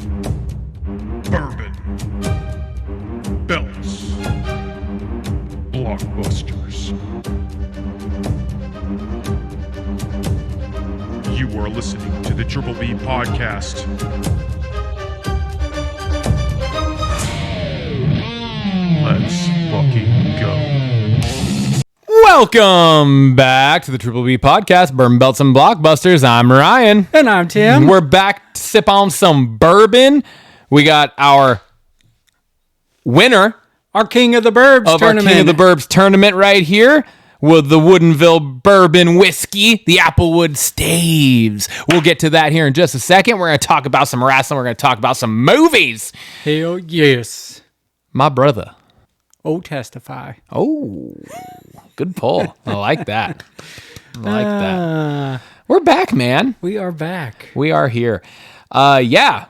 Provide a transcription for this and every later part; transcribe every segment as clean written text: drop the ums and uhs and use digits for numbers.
Bourbon. Belts. Blockbusters. You are listening to the Triple B Podcast. Let's fucking go. Welcome back to the Triple B Podcast, Bourbon, Belts, and Blockbusters. I'm Ryan. And I'm Tim. We're back to sip on some bourbon. We got our winner Our King of the Burbs of tournament. our King of the Burbs tournament right here with the Woodinville Bourbon Whiskey, the Applewood Staves. We'll get to that here in just a second. We're going to talk about some wrestling. We're going to talk about some movies. Hell yes. My brother. Oh, testify. Oh, good pull. I like that. I like that. We're back, man. We are back. We are here.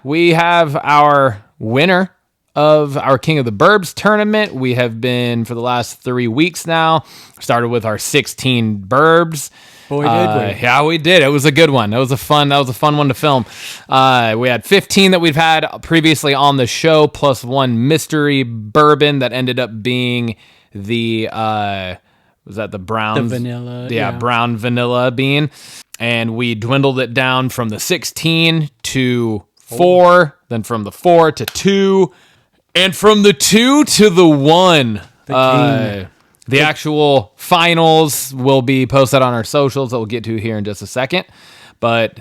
We have our winner of our King of the Burbs tournament. We have been for the last 3 weeks now. Started with our 16 Burbs. Boy, did we. Yeah, we did. It was a good one. That was a fun one to film. We had 15 that we've had previously on the show, plus one mystery bourbon that ended up being the was that the brown? The vanilla. Yeah, brown vanilla bean. And we dwindled it down from the 16 to 4, then from the 4 to 2, and from the 2 to the 1. The actual finals will be posted on our socials that we'll get to here in just a second. But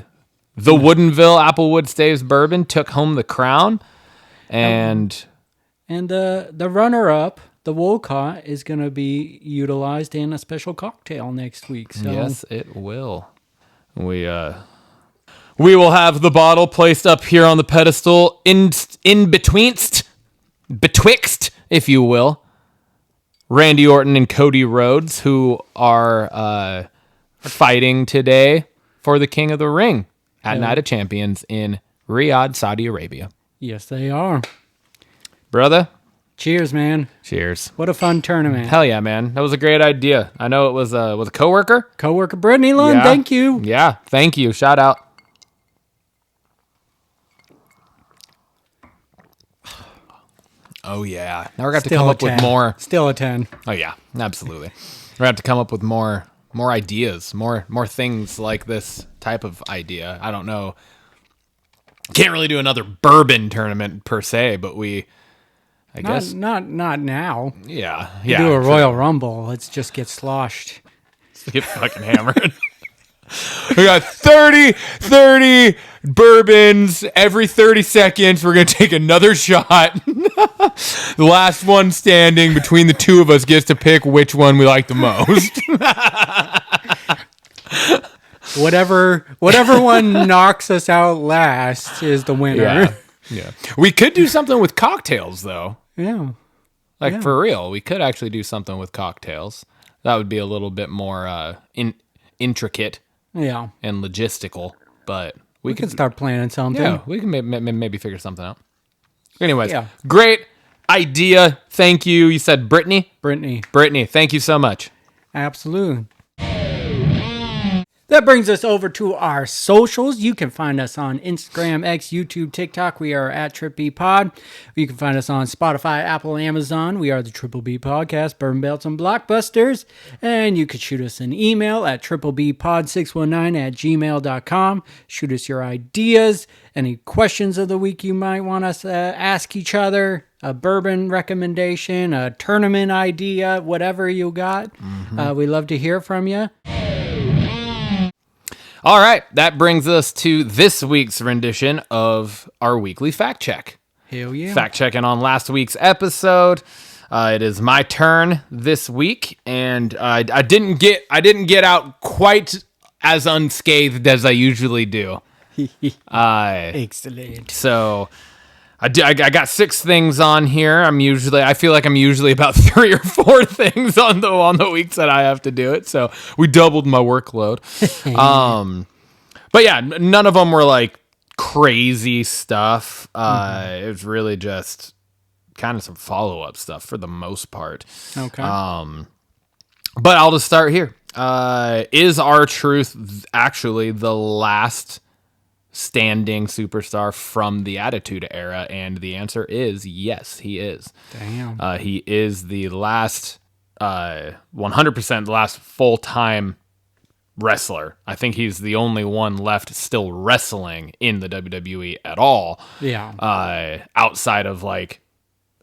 the Woodinville Applewood Staves Bourbon took home the crown. And the runner-up, the Wolcott, is going to be utilized in a special cocktail next week. So. yes, it will. We will have the bottle placed up here on the pedestal betwixt, if you will, Randy Orton and Cody Rhodes, who are fighting today for the King of the Ring at Night of Champions in Riyadh, Saudi Arabia. Yes, they are. Brother, Cheers, man. cheers. What a fun tournament. Hell yeah, man. That was a great idea. I know it was a coworker. Coworker Brittany Lund, thank you. Yeah, thank you. Shout out. Oh, yeah. Now we're going to have to Still come a up with 10. more. Still a 10. Oh, yeah. Absolutely. We're going to have to come up with more ideas, more things like this type of idea. I don't know. Can't really do another bourbon tournament per se, but I guess. Not now. Yeah. Do a Royal Rumble. Let's just get sloshed. Get fucking hammered. We got 30 bourbons every 30 seconds. We're going to take another shot. The last one standing between the two of us gets to pick which one we like the most. Whatever one knocks us out last is the winner. Yeah. We could do something with cocktails, though. Yeah. For real. We could actually do something with cocktails. That would be a little bit more intricate. Yeah. And logistical, but we can start planning something. Yeah, we can maybe figure something out. Anyways, Yeah. Great idea. Thank you. You said Brittany? Brittany, thank you so much. Absolutely. That brings us over to our socials. You can find us on Instagram, X, YouTube, TikTok. We are at TripBPod. You can find us on Spotify, Apple, Amazon. We are the Triple B Podcast, Bourbon Belts and Blockbusters. And you could shoot us an email at triplebpod619@gmail.com. Shoot us your ideas, any questions of the week you might want us to ask each other, a bourbon recommendation, a tournament idea, whatever you got. We love to hear from you. All right, that brings us to this week's rendition of our weekly fact check. Hell yeah. Fact checking on last week's episode. It is my turn this week, and I didn't get out quite as unscathed as I usually do. Excellent. So I got 6 things on here. I feel like I'm usually about 3 or 4 things on the weeks that I have to do it. So we doubled my workload. But yeah, none of them were like crazy stuff. It was really just kind of some follow-up stuff for the most part. Okay. But I'll just start here. Is R-Truth actually the last standing superstar from the Attitude Era? And the answer is yes, he is. Damn. He is the last, 100% the last full-time wrestler. I think he's the only one left still wrestling in the WWE at all. Yeah. Outside of like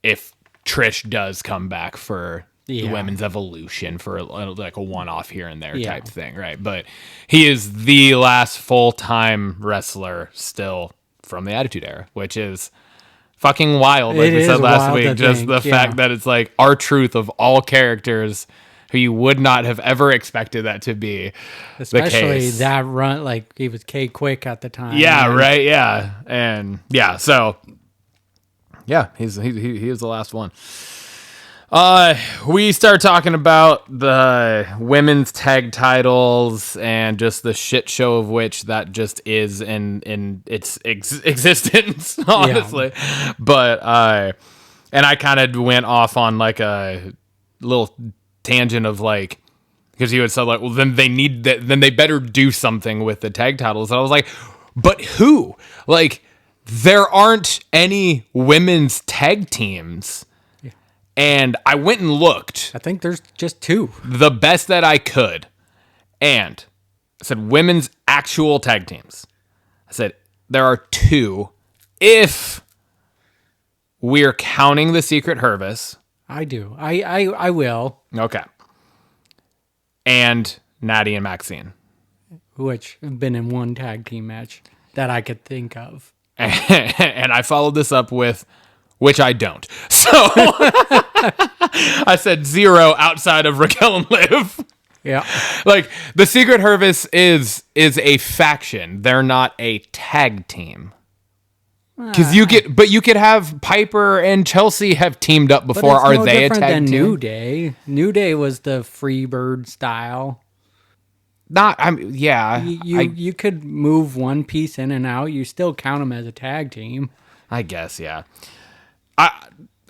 if Trish does come back for the women's evolution for like a one-off here and there type thing, right? But he is the last full-time wrestler still from the Attitude Era, which is fucking wild. Like we said last week, just the fact that it's like R-Truth of all characters who you would not have ever expected that to be Especially the case. that run, like he was K-Quick at the time. Yeah, right, yeah. And yeah, so yeah, he is the last one. We start talking about the women's tag titles and just the shit show of which that just is in its existence, honestly. Yeah. But and I kind of went off on like a little tangent of like, because you had said like, well, then they need that, then they better do something with the tag titles. And I was like, but who? Like, there aren't any women's tag teams. Yeah. And I went and looked. I think there's just 2. The best that I could. And I said, women's actual tag teams. I said, there are 2 if we're counting the Secret Hervis. I do. I will. Okay. And Natty and Maxine. Which have been in one tag team match that I could think of. And I followed this up with, which I don't. So I said 0 outside of Raquel and Liv. Yeah. Like, the Secret Hervis is a faction. They're not a tag team. Because you could have Piper and Chelsea have teamed up before. Are they a tag team? New Day. New Day was the Freebird style. You could move one piece in and out. You still count them as a tag team. I guess, yeah.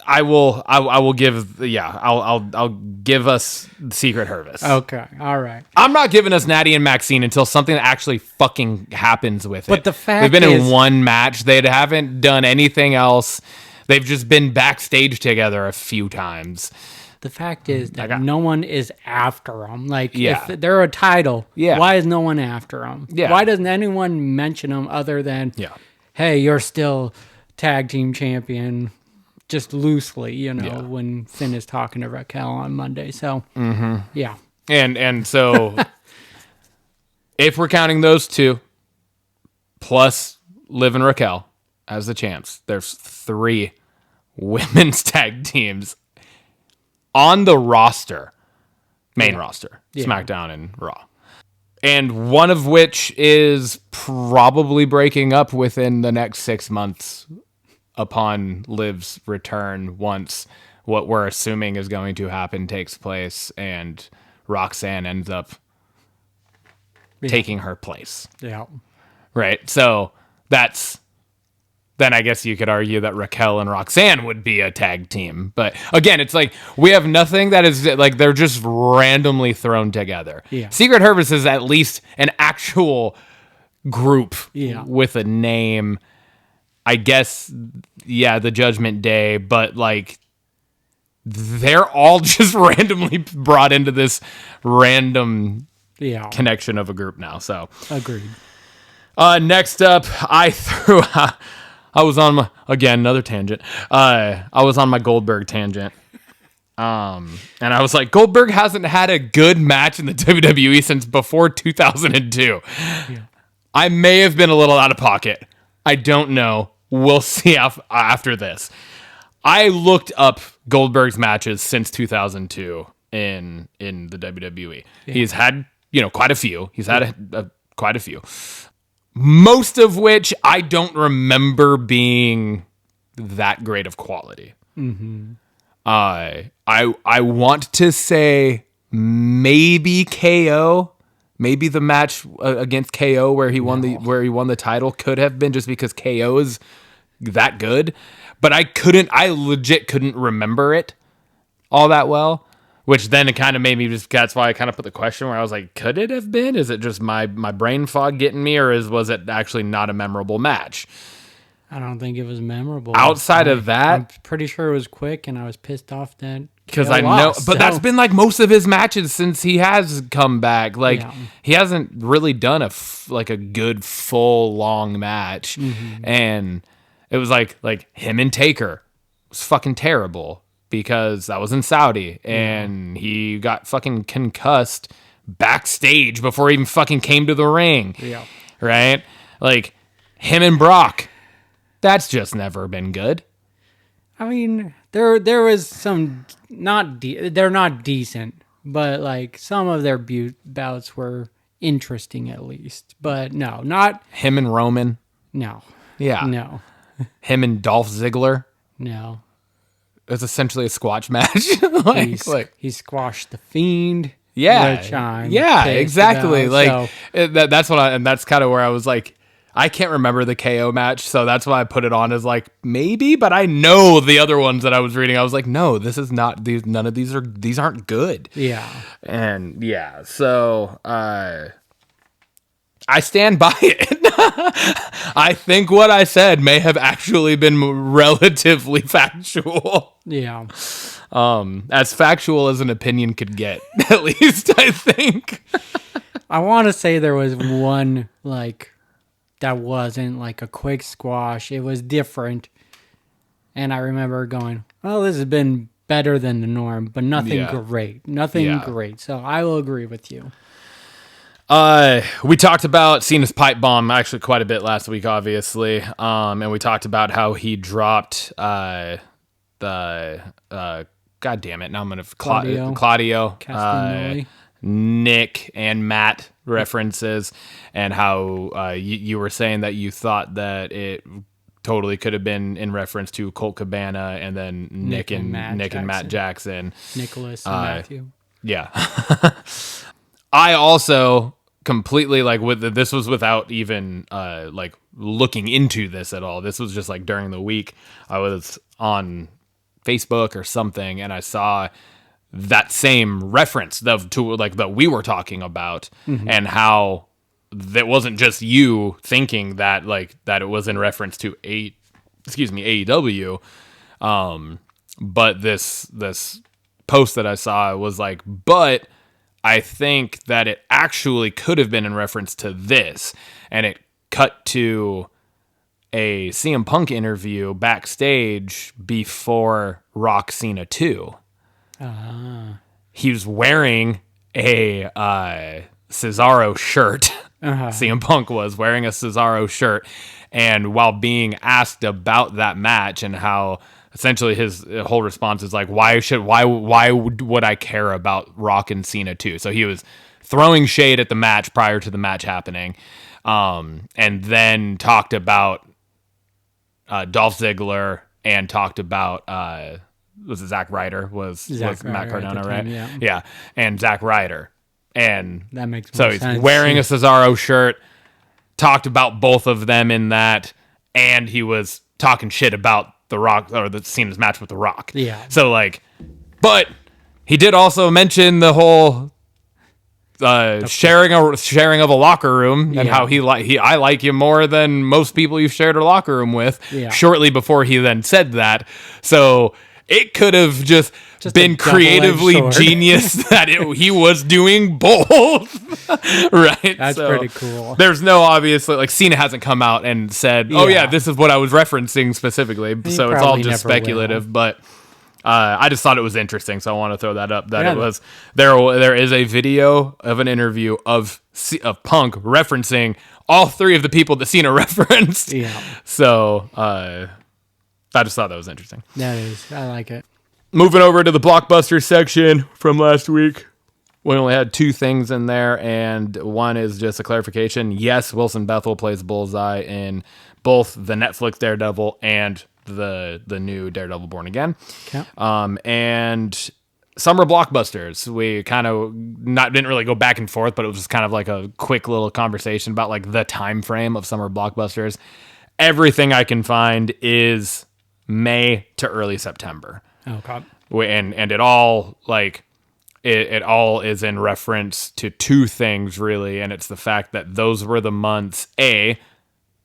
I will give I'll give us Secret Hervis. Okay, all right. I'm not giving us Natty and Maxine until something actually fucking happens with it. But the fact they've been in one match. They haven't done anything else. They've just been backstage together a few times. The fact is that no one is after them. Like, if they're a title, why is no one after them? Yeah. Why doesn't anyone mention them other than, hey, you're still tag team champion? Just loosely, when Finn is talking to Raquel on Monday. So, yeah. And so, if we're counting those 2, plus Liv and Raquel as the champs, there's 3 women's tag teams on the roster, main roster, SmackDown and Raw. And one of which is probably breaking up within the next 6 months upon Liv's return, once what we're assuming is going to happen takes place and Roxanne ends up taking her place. Yeah. Right. So then I guess you could argue that Raquel and Roxanne would be a tag team. But again, it's like we have nothing that is like they're just randomly thrown together. Yeah. Secret Hervis is at least an actual group with a name. I guess, the Judgment Day, but like they're all just randomly brought into this random connection of a group now. So agreed. Next up, I was on my, again, another tangent. I was on my Goldberg tangent. And I was like, Goldberg hasn't had a good match in the WWE since before 2002. Yeah. I may have been a little out of pocket. I don't know. We'll see after this. I looked up Goldberg's matches since 2002 in the WWE. Yeah. He's had, quite a few. He's had quite a few. Most of which I don't remember being that great of quality. Mm-hmm. I want to say maybe KO. Maybe the match against KO where he won the title could have been, just because KO is that good. But I legit couldn't remember it all that well. Which then it kind of made me that's why I kind of put the question where I was like, could it have been? Is it just my brain fog getting me, or was it actually not a memorable match? I don't think it was memorable. Outside of that, I'm pretty sure it was quick, and I was pissed off that because KO I know, lost, but that's been like most of his matches since he has come back. Like he hasn't really done a good full long match, and it was like him and Taker was fucking terrible because that was in Saudi, and he got fucking concussed backstage before he even fucking came to the ring. Yeah, right. Like him and Brock, that's just never been good. I mean, there was some they're not decent, but like some of their bouts were interesting at least. But no, not him and Roman. No. Yeah. No. Him and Dolph Ziggler. No. It's essentially a squash match. He squashed the Fiend. Yeah. Which I'm exactly. about, that's what and that's kind of where I was like, I can't remember the KO match, so that's why I put it on as like maybe, but I know the other ones that I was reading. I was like, no, this is not these. None of these aren't good. Yeah, and yeah, so I stand by it. I think what I said may have actually been relatively factual. Yeah, as factual as an opinion could get, at least I think. I want to say there was one that wasn't like a quick squash. It was different. And I remember going, well, this has been better than the norm, but nothing great. Nothing great. So I will agree with you. We talked about Cena's pipe bomb actually quite a bit last week, obviously. And we talked about how he dropped God damn it. Now I'm going to Claudio Castagnoli. Nick and Matt references, and how you were saying that you thought that it totally could have been in reference to Colt Cabana and then Nick and Matt Jackson. Nicholas and Matthew. Yeah. I also completely this was without even looking into this at all. This was just like during the week I was on Facebook or something, and I saw that same reference that we were talking about, and how that wasn't just you thinking that that it was in reference to AEW, but this post that I saw was like, but I think that it actually could have been in reference to this, and it cut to a CM Punk interview backstage before Rock Cena 2. He was wearing a Cesaro shirt. CM Punk was wearing a Cesaro shirt, and while being asked about that match and how essentially his whole response is like, why would I care about Rock and Cena 2? So he was throwing shade at the match prior to the match happening, and then talked about Dolph Ziggler and talked about was it Zack Ryder? Was Matt Cardona, right? Yeah, and Zack Ryder. And that makes so sense. He's wearing a Cesaro shirt, talked about both of them in that, and he was talking shit about The Rock, or the Cena's match with The Rock. Yeah. So but he did also mention the whole sharing of a locker room, and how I like you more than most people you've shared a locker room with. Yeah. Shortly before he then said that, so it could have just been creatively genius that he was doing both. Right? That's pretty cool. There's no obviously Cena hasn't come out and said, "Oh yeah, this is what I was referencing specifically." So it's all just speculative, but I just thought it was interesting, so I want to throw that up. It was there is a video of an interview of Punk referencing all three of the people that Cena referenced. Yeah. So I just thought that was interesting. That is, I like it. Moving over to the Blockbusters section from last week, we only had two things in there, and one is just a clarification. Yes, Wilson Bethel plays Bullseye in both the Netflix Daredevil and the new Daredevil Born Again. Okay. And Summer Blockbusters, we kind of didn't really go back and forth, but it was just kind of like a quick little conversation about the time frame of Summer Blockbusters. Everything I can find is May to early September. Oh, God. And it all it all is in reference to two things, really, and it's the fact that those were the months,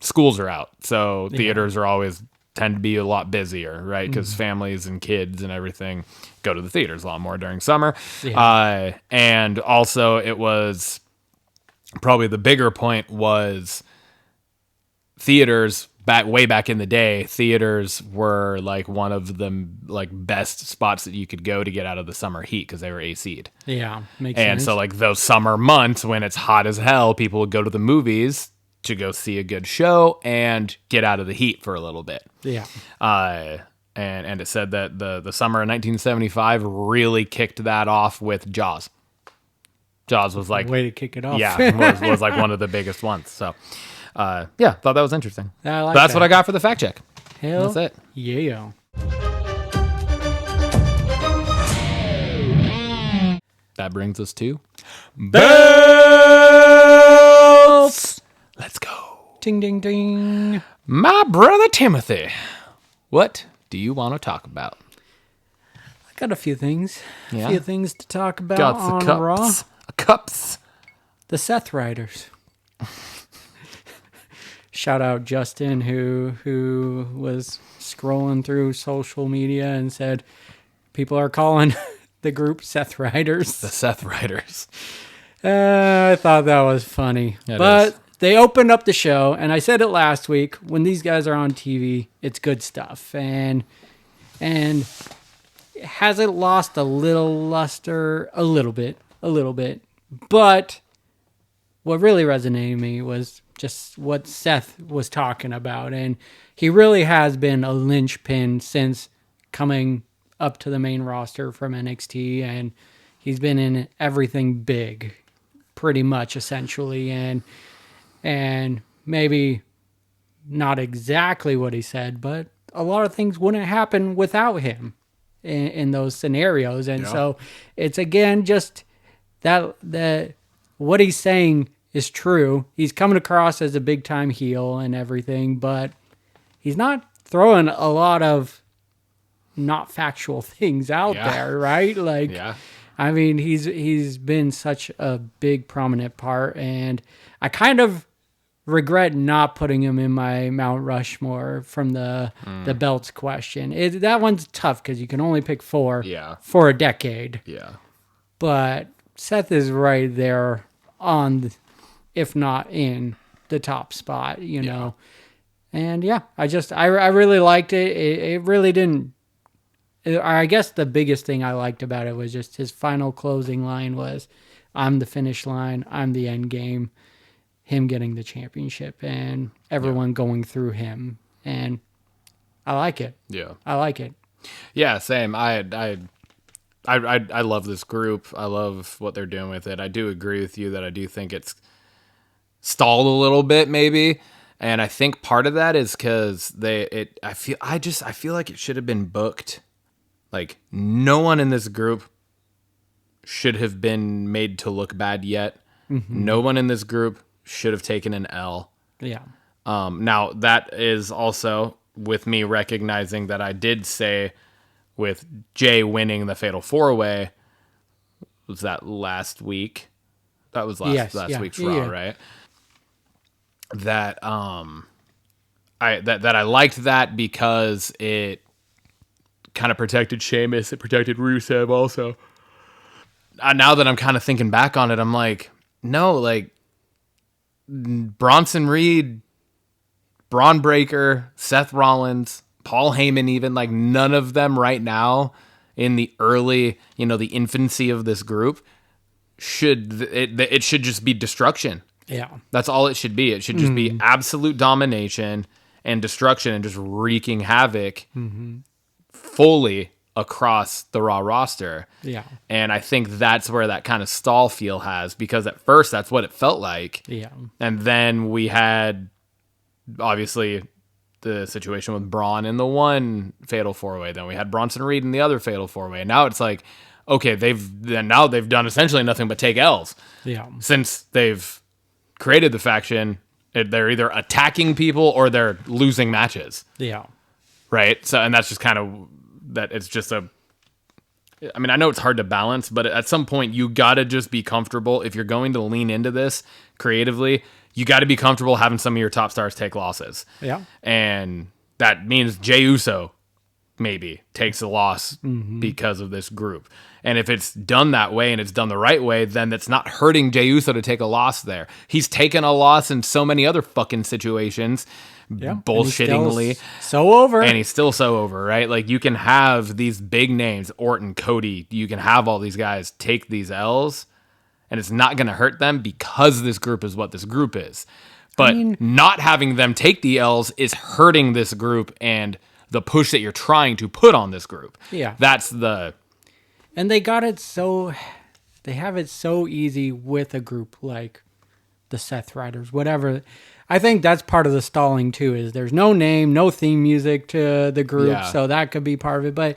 schools are out, so theaters are always tend to be a lot busier, right? Because families and kids and everything go to the theaters a lot more during summer. And also it was probably the bigger point was theaters way back in the day. Theaters were like one of the like best spots that you could go to get out of the summer heat because they were AC'd. Yeah, makes sense. And so like those summer months when it's hot as hell, people would go to the movies to go see a good show and get out of the heat for a little bit. Yeah. And it said that the summer of 1975 really kicked that off with Jaws. Jaws was like way to kick it off. Yeah, was like one of the biggest ones. So, thought that was interesting. I like That's that. what I got for the fact check. Hell, that's it. Yeah. That brings us to belts. Let's go. Ding, ding, ding. My brother Timothy, what do you want to talk about? I got a few things. Yeah? A few things to talk about Got on the Raw. cups. The Seth Riders. Shout out Justin who was scrolling through social media and said people are calling the group Seth Riders. The Seth Riders. I thought that was funny. But they opened up the show, and I said it last week, when these guys are on TV, it's good stuff. And has it lost a little luster? A little bit. But what really resonated with me was just what Seth was talking about. And he really has been a linchpin since coming up to the main roster from NXT. And he's been in everything big, pretty much, essentially. And maybe not exactly what he said, but a lot of things wouldn't happen without him in those scenarios. And so it's, again, just that what he's saying is true. He's coming across as a big time heel and everything, but he's not throwing a lot of not factual things out there, right? Like, I mean, he's been such a big prominent part, and I kind of regret not putting him in my Mount Rushmore from the belts question. That one's tough because you can only pick 4 for a decade. Yeah, but Seth is right there on, if not in, the top spot, you know. And I really liked it. It really didn't. I guess the biggest thing I liked about it was just his final closing line was, "I'm the finish line. I'm the end game." Him getting the championship and everyone going through him, and I like it. Yeah, I like it. Yeah, same. I love this group. I love what they're doing with it. I do agree with you that I do think it's stalled a little bit, maybe. And I think part of that is because I feel like it should have been booked. Like, no one in this group should have been made to look bad yet. Mm-hmm. No one in this group should have taken an L. Yeah. Now, that is also with me recognizing that I did say with Jay winning the Fatal 4-Way, was that last week? That was last week's Raw, right? That I liked that because it kind of protected Sheamus. It protected Rusev also. Now that I'm kind of thinking back on it, I'm like, no, like Bronson Reed, Braun Breaker, Seth Rollins, Paul Heyman, even, like, none of them right now in the early, the infancy of this group it should just be destruction. Yeah. That's all it should be. It should just be absolute domination and destruction and just wreaking havoc fully across the Raw roster. Yeah. And I think that's where that kind of stall feel has, because at first that's what it felt like. Yeah. And then we had, obviously, the situation with Braun in the one Fatal 4-Way. Then we had Bronson Reed in the other Fatal 4-Way. And now it's like, okay, they've done essentially nothing but take L's. Yeah. Since they've created the faction, they're either attacking people or they're losing matches. Yeah. Right? So, and that's just kind of, that it's just I mean, I know it's hard to balance, but at some point you got to just be comfortable. If you're going to lean into this creatively, you got to be comfortable having some of your top stars take losses. Yeah. And that means Jey Uso maybe takes a loss because of this group. And if it's done that way and it's done the right way, then it's not hurting Jey Uso to take a loss there. He's taken a loss in so many other fucking situations, bullshittingly. So over. And he's still so over, right? Like, you can have these big names, Orton, Cody, you can have all these guys take these L's, and it's not going to hurt them because this group is what this group is. But not having them take the L's is hurting this group and the push that you're trying to put on this group. Yeah. That's the... And they got it so... They have it so easy with a group like the Seth Riders, whatever. I think that's part of the stalling, too, is there's no name, no theme music to the group, so that could be part of it.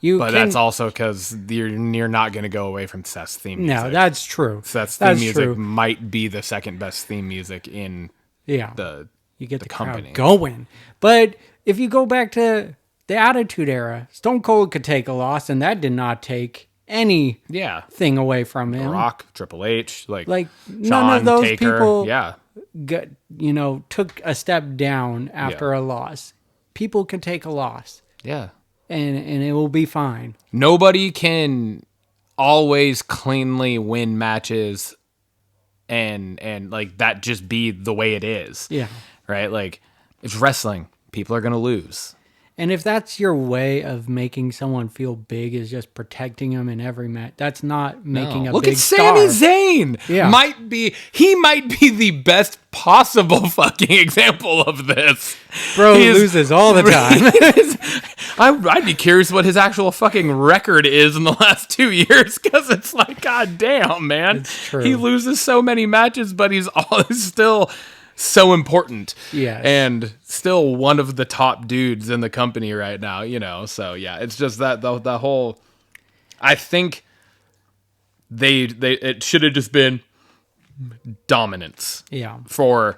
But that's also because you're not going to go away from Seth's theme music. No, that's true. Seth's theme music might be the second best theme music in the you get the company crowd going. But if you go back to the Attitude Era, Stone Cold could take a loss, and that did not take anything away from him. Rock, Triple H, like none of those Taker, people took a step down after a loss. People can take a loss. Yeah. And it will be fine. Nobody can always cleanly win matches and like that just be the way it is. Yeah. Right? Like, it's wrestling. People are going to lose. And if that's your way of making someone feel big, is just protecting them in every match, that's not making a Look big at Sami star. Zayn. Yeah. He might be the best possible fucking example of this. Bro loses all the time. I'd be curious what his actual fucking record is in the last 2 years, because it's like, god damn, man. It's true. He loses so many matches, but he's still so important. Yes. And still one of the top dudes in the company right now, So yeah, it's just that the whole, I think it should have just been dominance. Yeah. For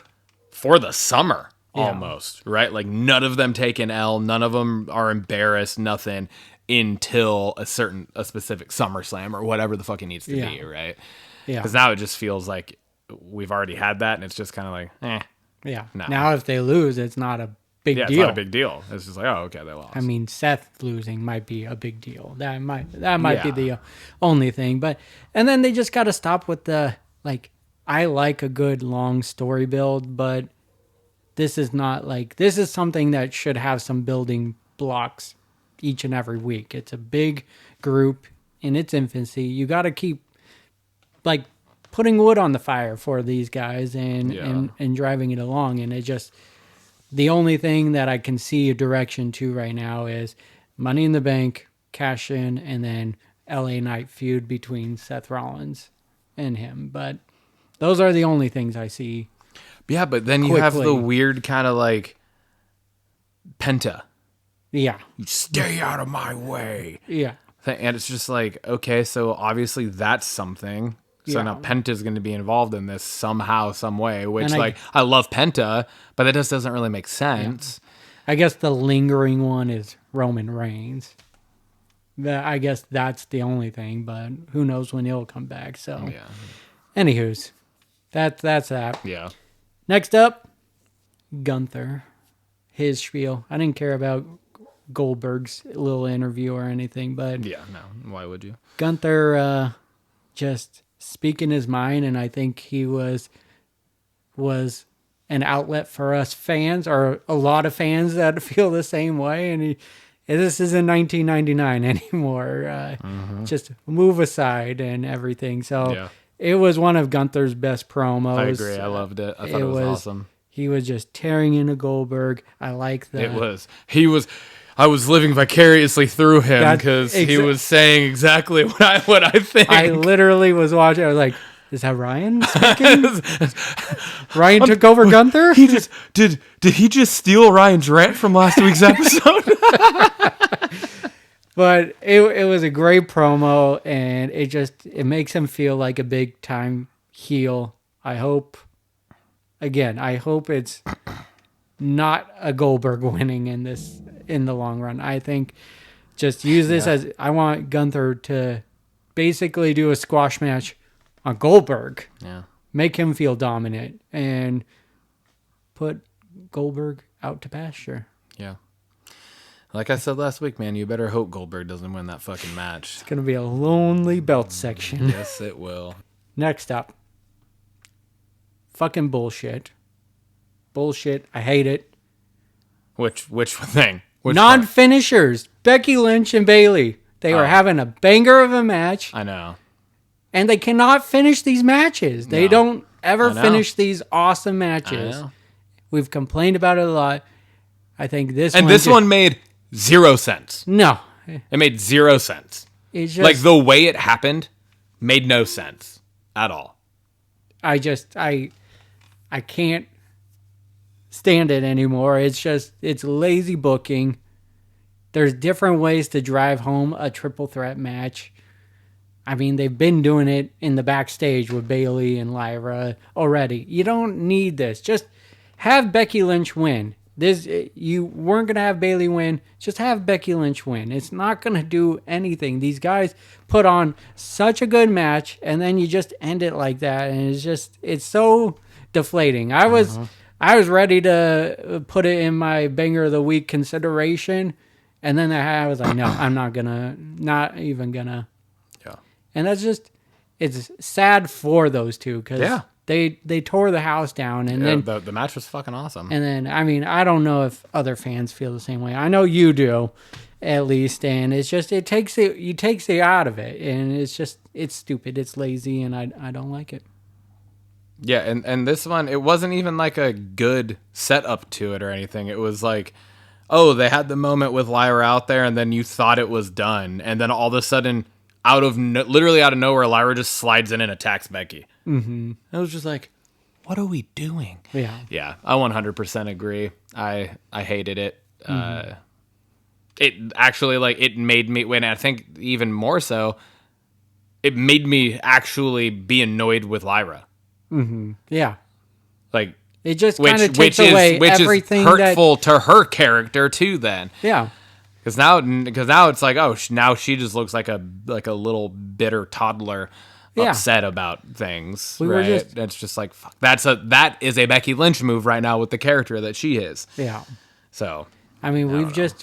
the summer almost, right? Like, none of them take an L, none of them are embarrassed, nothing, until a specific SummerSlam or whatever the fuck it needs to be, right? Yeah. Because now it just feels like we've already had that, and it's just kind of like, Yeah. No. Now if they lose, it's not a big deal. It's not a big deal. It's just like, oh, okay, they lost. I mean, Seth losing might be a big deal. That might be the only thing. And then they just got to stop with the, like, I like a good long story build, but this is not like, this is something that should have some building blocks each and every week. It's a big group in its infancy. You got to keep, like, putting wood on the fire for these guys and driving it along. And it just, the only thing that I can see a direction to right now is Money in the Bank, cash in, and then LA Knight feud between Seth Rollins and him. But those are the only things I see. Yeah, but then you have the weird kind of like Penta. Yeah. You stay out of my way. Yeah. And it's just like, okay, so obviously that's something. So now Penta's going to be involved in this somehow, some way, which, I love Penta, but that just doesn't really make sense. Yeah. I guess the lingering one is Roman Reigns. I guess that's the only thing, but who knows when he'll come back. So, anywho's, that's that. Yeah. Next up, Gunther. His spiel. I didn't care about Goldberg's little interview or anything, but... Yeah, no. Why would you? Gunther just speaking his mind, and I think he was an outlet for us fans, or a lot of fans that feel the same way. And this isn't 1999 anymore. Just move aside and everything. So it was one of Gunther's best promos. I agree. I loved it. I thought it was awesome. He was just tearing into Goldberg. I like that. I was living vicariously through him because he was saying exactly what I think. I literally was watching. I was like, "Is that Ryan speaking?" Ryan took over Gunther. Did he just steal Ryan's rant from last week's episode? But it was a great promo, and it makes him feel like a big time heel. I hope it's not a Goldberg winning in the long run. I think Just use this as I want Gunther to basically do a squash match on Goldberg. Yeah. Make him feel dominant and put Goldberg out to pasture. Yeah. Like I said last week, man, you better hope Goldberg doesn't win that fucking match. It's going to be a lonely belt section. Yes, it will. Next up. Fucking bullshit. Bullshit. I hate it. Which thing? Which part? Non-finishers. Becky Lynch and Bayley. They were having a banger of a match. I know. And they cannot finish these matches. They don't ever finish these awesome matches. I know. We've complained about it a lot. I think this one made 0 sense. No. It made 0 sense. It's just, Like the way it happened made no sense at all. I can't stand it anymore. It's lazy booking. There's different ways to drive home a triple threat match. I mean, they've been doing it in the backstage with Bayley and Lyra already. You don't need this. Just have Becky Lynch win. You weren't going to have Bayley win. Just have Becky Lynch win. It's not going to do anything. These guys put on such a good match, and then you just end it like that, and it's so deflating. I was ready to put it in my banger of the week consideration, and then I was like, no, I'm not even gonna. Yeah. And that's it's sad for those two because they tore the house down, and then the match was fucking awesome. And then, I mean, I don't know if other fans feel the same way. I know you do, at least, and it takes it out of it, and it's stupid, it's lazy, and I don't like it. Yeah, and this one, it wasn't even like a good setup to it or anything. It was like, oh, they had the moment with Lyra out there, and then you thought it was done, and then all of a sudden, literally out of nowhere, Lyra just slides in and attacks Becky. Mm-hmm. It was just like, what are we doing? Yeah. Yeah, I 100% agree. I hated it. Mm-hmm. It actually, like, it made me, when I think even more so, it made me actually be annoyed with Lyra. Mm-hmm. Yeah. Like, it just kind of takes away everything is hurtful to her character too. Then, yeah, because now it's like, oh, now she just looks like a little bitter toddler, upset about things. It's just like, fuck, that is a Becky Lynch move right now with the character that she is. Yeah. So, I mean,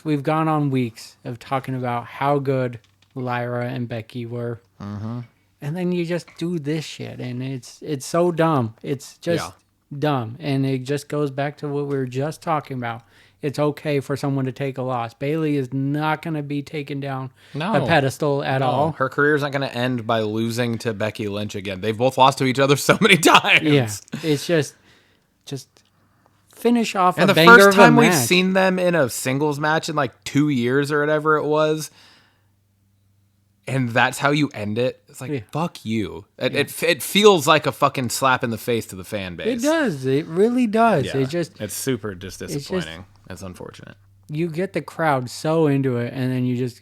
we've gone on weeks of talking about how good Lyra and Becky were. Mm-hmm. And then you just do this shit, and it's so dumb. It's just dumb, and it just goes back to what we were just talking about. It's okay for someone to take a loss. Bayley is not going to be taken down a pedestal at all. Her career's not going to end by losing to Becky Lynch again. They've both lost to each other so many times. Yeah, it's just finish off and a banger of a match. And the first time we've seen them in a singles match in like 2 years or whatever it was, and that's how you end it. It's like, fuck you. It feels like a fucking slap in the face to the fan base. It does. It really does. Yeah. It's super disappointing. It's unfortunate. You get the crowd so into it, and then you just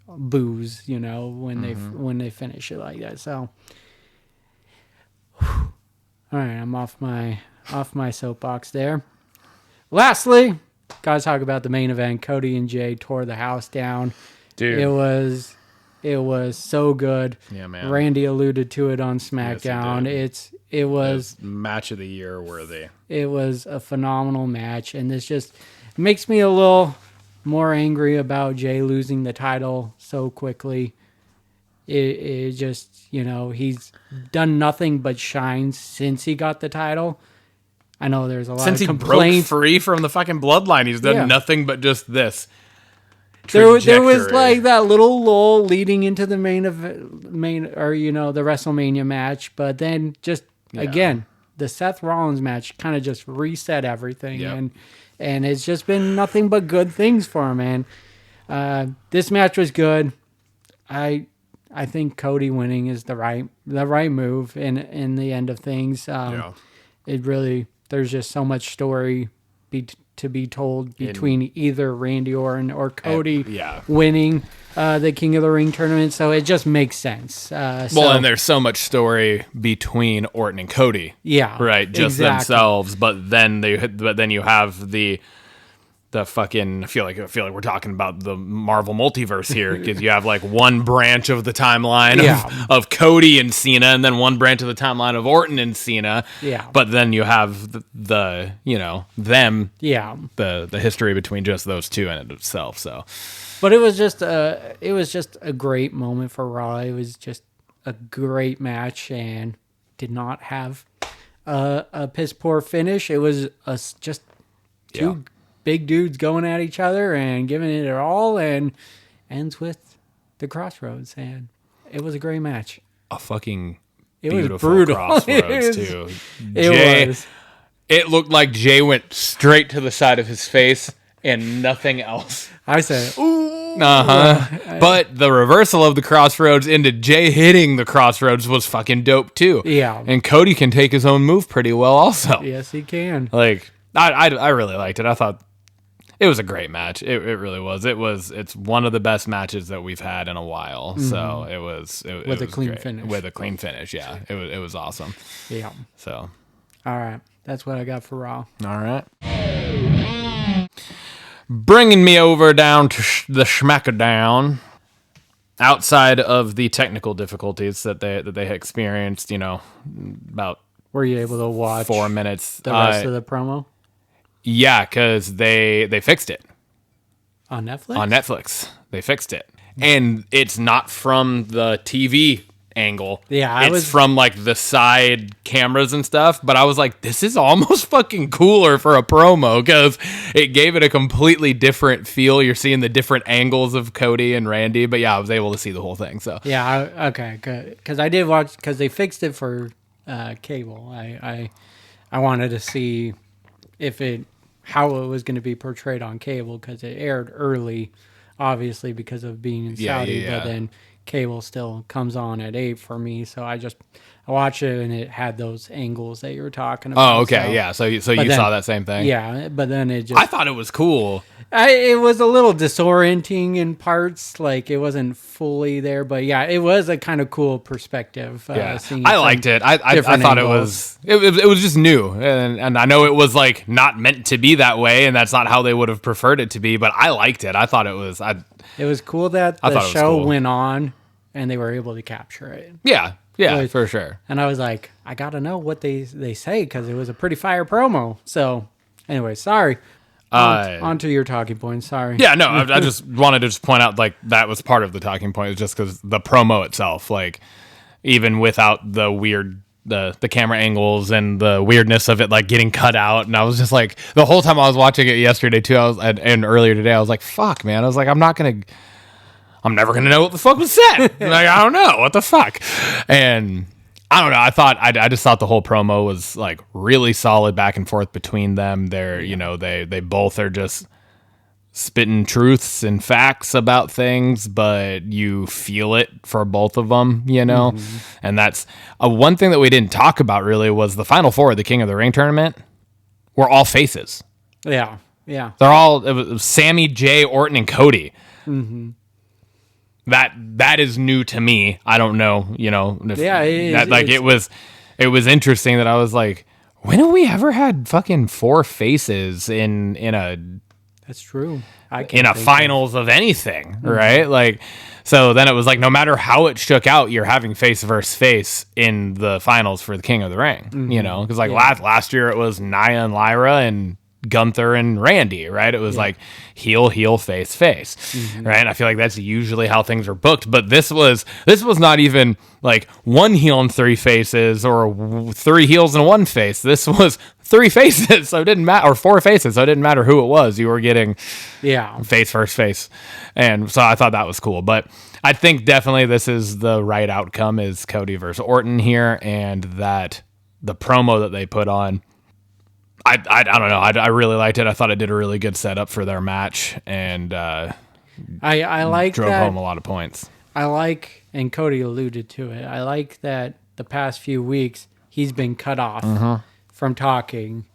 boos, when they finish it like that. So, all right, I'm off my soapbox there. Lastly, gotta talk about the main event. Cody and Jay tore the house down. Dude, It was so good. Yeah, man. Randy alluded to it on SmackDown. Yes, it was match of the year worthy. It was a phenomenal match, and this just makes me a little more angry about Jay losing the title so quickly. It just, he's done nothing but shine since he got the title. I know there's a lot of complaints. Since he broke free from the fucking bloodline, he's done nothing but just this. There was like that little lull leading into the the WrestleMania match, but then again, the Seth Rollins match kind of just reset everything, and it's just been nothing but good things for him, man. This match was good. I think Cody winning is the right move in the end of things. It really, there's just so much story to be told between either Randy Orton or Cody winning the King of the Ring tournament, so it just makes sense. And there's so much story between Orton and Cody. Yeah, right, just themselves. But then you have the fucking I feel like we're talking about the Marvel multiverse here, because you have like one branch of the timeline of Cody and Cena, and then one branch of the timeline of Orton and Cena. Yeah. But then you have the them. Yeah. The history between just those two in it itself. So, but it was just a great moment for Raw. It was just a great match and did not have a piss poor finish. It was just two big dudes going at each other and giving it their all, and ends with the Crossroads, and it was a great match. A fucking It was beautiful brutal. Crossroads too. It was. It looked like Jay went straight to the side of his face and nothing else. I said, ooh. But the reversal of the Crossroads into Jay hitting the Crossroads was fucking dope too. Yeah. And Cody can take his own move pretty well also. Yes, he can. Like, I really liked it. I thought it was a great match. It really was. It's one of the best matches that we've had in a while. So it was with a clean great. finish. With a clean finish, yeah. It was awesome. Yeah. So, all right, that's what I got for Raw. all right. Bringing me over down to the Schmackadown. Outside of the technical difficulties that they experienced, about Were you able to watch 4 minutes. the rest of the promo Yeah, because they fixed it. on Netflix? On Netflix. They fixed it. And it's not from the TV angle. Yeah, it's from like the side cameras and stuff. But I was like, this is almost fucking cooler for a promo, because it gave it a completely different feel. You're seeing the different angles of Cody and Randy. But yeah, I was able to see the whole thing. So Yeah, okay, good. Because I did watch, because they fixed it for cable. I wanted to see how it was going to be portrayed on cable, because it aired early, obviously because of being in Saudi, but then cable still comes on at 8 for me, so I watched it and it had those angles that you were talking about. Oh, okay, yeah. So you saw that same thing? Yeah, but then it just... I thought it was cool. It was a little disorienting in parts, like it wasn't fully there, but yeah, it was a kind of cool perspective. Seeing I liked it. I thought angles. it was just new, and I know it was like not meant to be that way, and that's not how they would have preferred it to be. But I liked it. I thought it was. It was cool that the show went on, and they were able to capture it. Yeah, for sure. And I was like, I gotta know what they say, because it was a pretty fire promo. So, anyway, sorry. On to your talking point. Sorry. Yeah, no, I just wanted to point out, like, that was part of the talking point, just because the promo itself, like, even without the weird, the camera angles and the weirdness of it, like, getting cut out, and I was just like, the whole time I was watching it yesterday, too, and earlier today, I was like, fuck, man, I was like, I'm never gonna know what the fuck was said. Like, I don't know, what the fuck? And I don't know. I just thought the whole promo was like really solid back and forth between them. They both are just spitting truths and facts about things, but you feel it for both of them, And that's one thing that we didn't talk about really was the Final Four of the King of the Ring tournament were all faces. Yeah. They're all, it was Sammy, Jay, Orton, and Cody. Mm-hmm. That is new to me. I don't know, it was interesting that I was like, when have we ever had fucking 4 faces in a That's true. in a finals of anything, right? Like, so then it was like, no matter how it shook out, you're having face versus face in the finals for the King of the Ring, because like last year it was Nia and Lyra and Gunther and Randy, right? It was like heel, face, right? And I feel like that's usually how things are booked, but this was not even like 1 heel and 3 faces or 3 heels and 1 face. This was 3 faces, so it didn't matter, or 4 faces, so it didn't matter who it was. You were getting face versus face, and so I thought that was cool. But I think definitely this is the right outcome, is Cody versus Orton here, and that the promo that they put on, I don't know. I really liked it. I thought it did a really good setup for their match, and I like drove that, home a lot of points. I like, and Cody alluded to it, I like that the past few weeks he's been cut off from talking,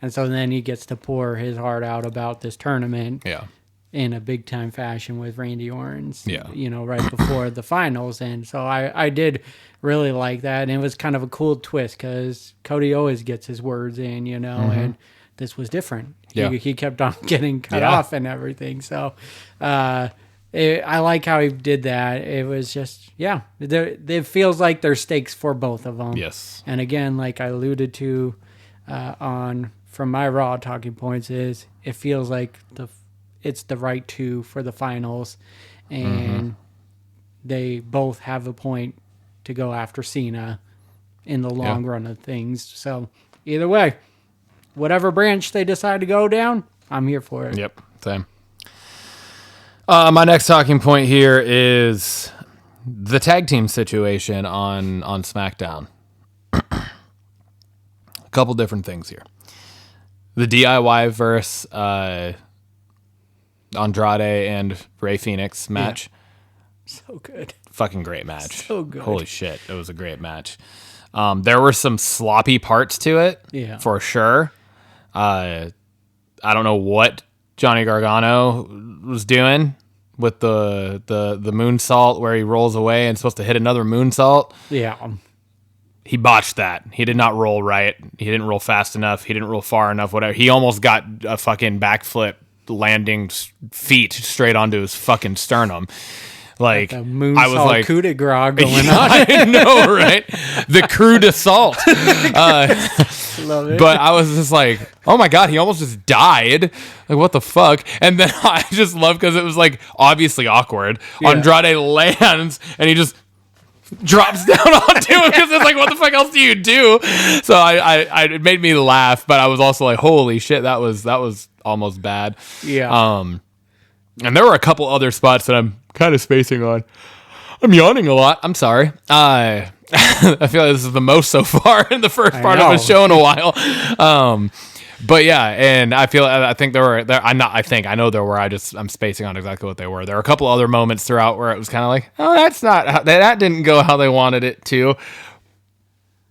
and so then he gets to pour his heart out about this tournament in a big time fashion with Randy Orton's, right before the finals. And so I did really like that, and it was kind of a cool twist, because Cody always gets his words in, and this was different. Yeah. He kept on getting cut Yeah. off and everything. So I like how he did that. It was just, it feels like there's stakes for both of them. Yes. And again, like I alluded to from my Raw talking points, is it feels like it's the right two for the finals, and they both have a point to go after Cena in the long run of things. So either way, whatever branch they decide to go down, I'm here for it. Yep, same. My next talking point here is the tag team situation on SmackDown. A couple different things here. The DIY versus Andrade and Rey Fenix match. So good. Fucking great match. So good. Holy shit, it was a great match. There were some sloppy parts to it, for sure. I don't know what Johnny Gargano was doing with the moonsault where he rolls away and supposed to hit another moonsault. Yeah. He botched that. He did not roll right. He didn't roll fast enough. He didn't roll far enough. Whatever. He almost got a fucking backflip landing feet straight onto his fucking sternum. Like, the moonsault I was like, coup de grace going on. I know, right? The crew d'assault. Love it. But I was just like, oh my God, he almost just died. Like, what the fuck? And then I just loved because it was like obviously awkward. Yeah. Andrade lands and he just drops down onto him because it's like, what the fuck else do you do? So it made me laugh, but I was also like, holy shit, that was almost bad. Yeah. And there were a couple other spots that I'm kind of spacing on. I'm yawning a lot. I'm sorry. I feel like this is the most so far in the first part of a show in a while. But yeah, and I know there were. I'm spacing on exactly what they were. There were a couple other moments throughout where it was kind of like, oh, that's not how, that didn't go how they wanted it to.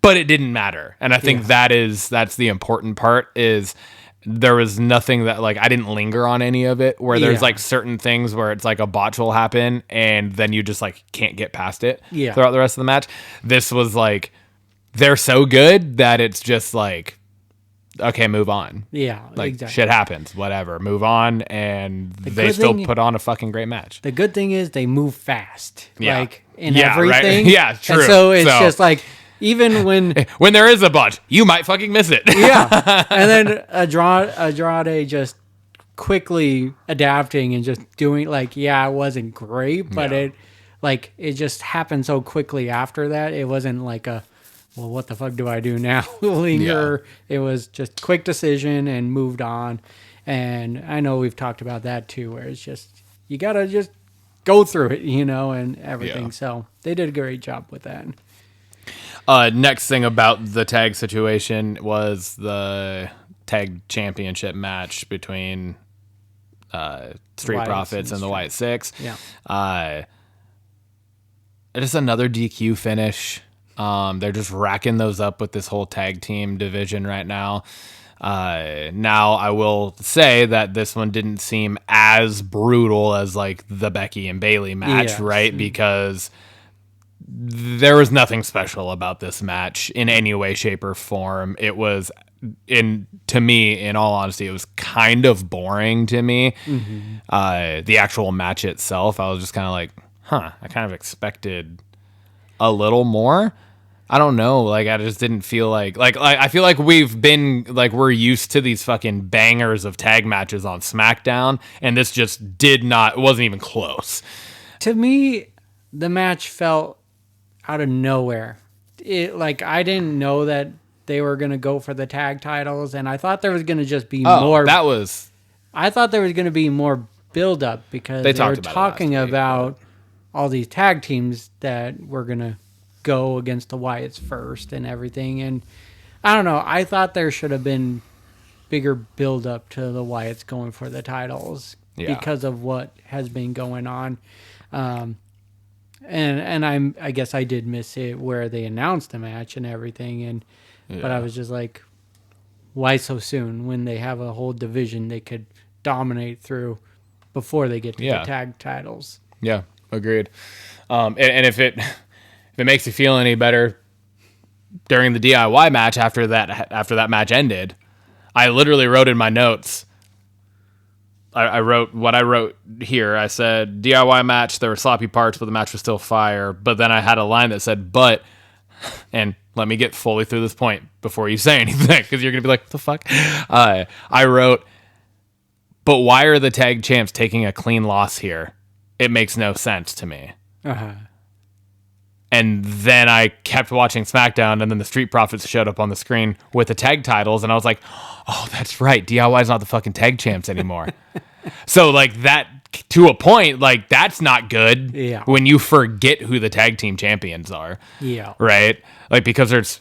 But it didn't matter, and I think that's the important part is. There was nothing that, like, I didn't linger on any of it where there's like certain things where it's like a botch will happen and then you just like can't get past it throughout the rest of the match. This was like, they're so good that it's just like, okay, move on. Yeah, like exactly. Shit happens, whatever, move on. And they still put on a fucking great match. The good thing is they move fast, like in everything. everything. Right? Yeah, true. And so it's just like, even when there is a botch, you might fucking miss it. yeah. And then Andrade just quickly adapting and just doing like, it wasn't great, but it just happened so quickly after that. It wasn't like well, what the fuck do I do now? Linger. Yeah. It was just quick decision and moved on. And I know we've talked about that too, where it's just, you got to just go through it, and everything. Yeah. So they did a great job with that. Next thing about the tag situation was the tag championship match between Street Profits and the White Six. Yeah. Just another DQ finish. They're just racking those up with this whole tag team division right now. Now I will say that this one didn't seem as brutal as like the Becky and Bayley match, right? Because there was nothing special about this match in any way, shape, or form. It was, to me, in all honesty, it was kind of boring to me. Mm-hmm. The actual match itself, I was just kind of like, I kind of expected a little more. I don't know. Like, I just didn't feel like I feel like we're used to these fucking bangers of tag matches on SmackDown, and this just it wasn't even close. To me, the match felt out of nowhere. I didn't know that they were going to go for the tag titles, and I thought there was going to just be more. I thought there was going to be more build up because they were talking about all these tag teams that were going to go against the Wyatts first and everything. And I don't know. I thought there should have been bigger build up to the Wyatts going for the titles because of what has been going on. And I guess I did miss it where they announced the match and everything. But I was just like, why so soon when they have a whole division they could dominate through before they get to the tag titles? Yeah, agreed. And if it makes you feel any better, during the DIY match after that match ended, I literally wrote in my notes, I wrote what I wrote here. I said DIY match. There were sloppy parts, but the match was still fire. But then I had a line that said, but, and let me get fully through this point before you say anything, because you're going to be like, what the fuck? I wrote, but why are the tag champs taking a clean loss here? It makes no sense to me. And then I kept watching SmackDown, and then the Street Profits showed up on the screen with the tag titles, and I was like, oh, that's right. DIY's not the fucking tag champs anymore. So, like, that, to a point, like, that's not good when you forget who the tag team champions are. Yeah. Right? Like, because there's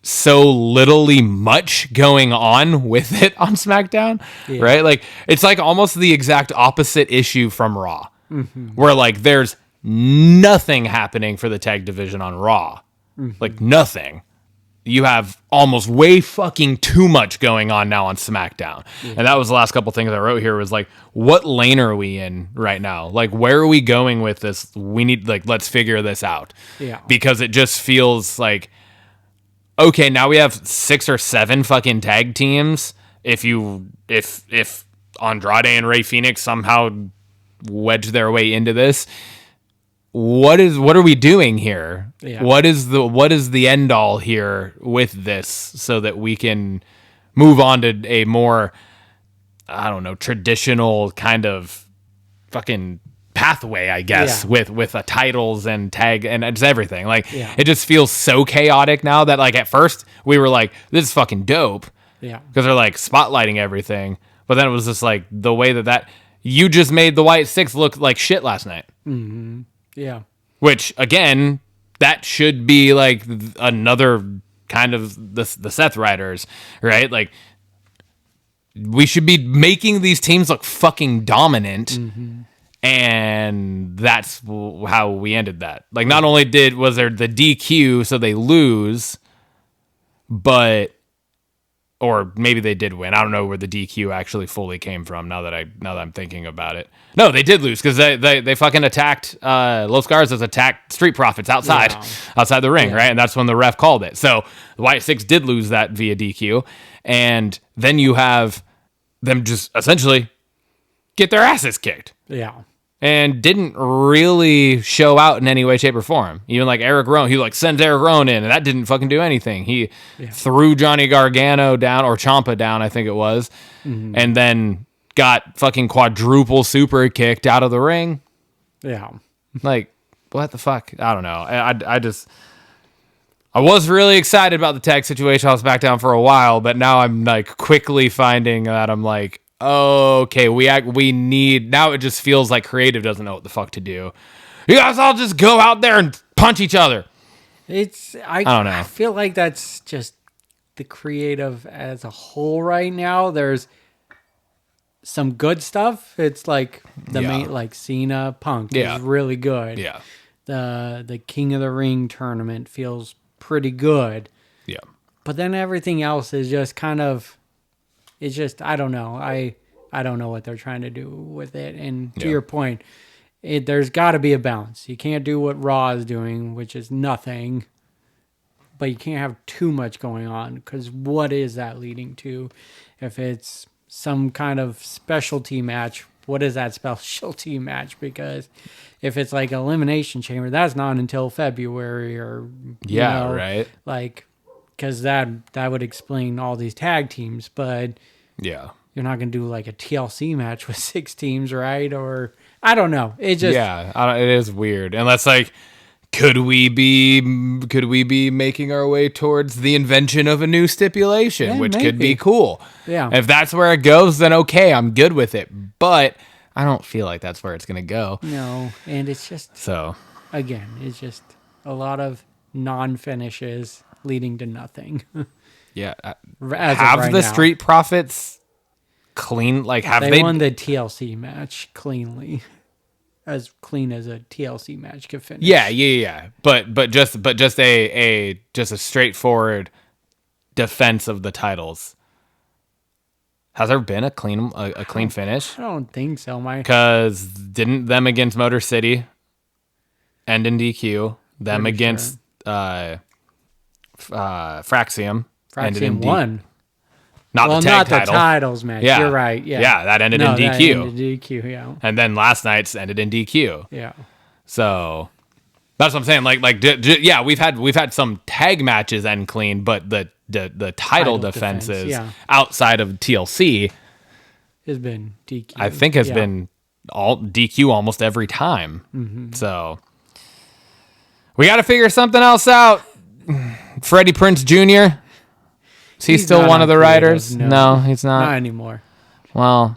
so littly much going on with it on SmackDown. Right? Like, it's like almost the exact opposite issue from Raw, where, like, there's nothing happening for the tag division on Raw. Like, nothing. You have almost way fucking too much going on now on SmackDown. And that was the last couple things I wrote here was like, what lane are we in right now? Like, where are we going with this? We need, like, let's figure this out. Because it just feels like, okay, now we have 6 or 7 fucking tag teams. If Andrade and Rey Fenix somehow wedge their way into this, what are we doing here? What is the end all here with this, so that we can move on to a more, I don't know, traditional kind of fucking pathway, I guess, with titles and tag and just everything. Like, it just feels so chaotic now that, like, at first we were like, this is fucking dope. Because they're, like, spotlighting everything. But then it was just like the way that you just made the White Six look like shit last night. Which, again, that should be like another kind of the Seth Riders, right? Like, we should be making these teams look fucking dominant. And that's how we ended that. Like, not only was there the DQ, so they lose, but, or maybe they did win. I don't know where the DQ actually fully came from. Now that I'm thinking about it, no, they did lose because they fucking attacked. Los Garzas attacked Street Profits outside the ring, right? And that's when the ref called it. So the White Six did lose that via DQ, and then you have them just essentially get their asses kicked. And didn't really show out in any way, shape, or form. Even like Eric Rowan, he like sends Eric Rowan in, and that didn't fucking do anything. He threw Johnny Gargano down, or Ciampa down, I think it was, and then got fucking quadruple super kicked out of the ring. Like, what the fuck? I don't know. I was really excited about the tag situation on SmackDown for a while, but now I'm like quickly finding that I'm like, okay, we need, now it just feels like creative doesn't know what the fuck to do. You guys all just go out there and punch each other. I don't know. I feel like that's just the creative as a whole right now. There's some good stuff. It's like the main, like Cena Punk is really good. The King of the Ring tournament feels pretty good. But then everything else is just kind of, it's just, I don't know. I don't know what they're trying to do with it. And to your point, there's got to be a balance. You can't do what Raw is doing, which is nothing. But you can't have too much going on, because what is that leading to? If it's some kind of specialty match, what is that specialty match? Because if it's like Elimination Chamber, that's not until February or right. Like, because that would explain all these tag teams, but you're not gonna do like a TLC match with 6 teams, right? Or I don't know. It just it is weird. Unless, like, could we be making our way towards the invention of a new stipulation, which could be cool. If that's where it goes, then okay, I'm good with it. But I don't feel like that's where it's gonna go. No, and it's just again, it's just a lot of non-finishes leading to nothing. Have the Street Profits clean? Like, have they won the TLC match cleanly, as clean as a TLC match could finish? But just a straightforward defense of the titles. Has there been a clean finish? I don't think so. Because didn't them against Motor City end in DQ? Them against Fraxium. Fraxium won. Not well, the tag not title. the titles match. Yeah. You're right. Yeah. Yeah, that ended in DQ. That ended in DQ, yeah. And then last night's ended in DQ. Yeah. So that's what I'm saying. Yeah, we've had some tag matches end clean, but the title defenses outside of TLC has been DQ. I think has been all DQ almost every time. Mm-hmm. So we got to figure something else out. Freddie Prinze Jr. Is he still one of the writers? No, he's not. Not anymore. Well,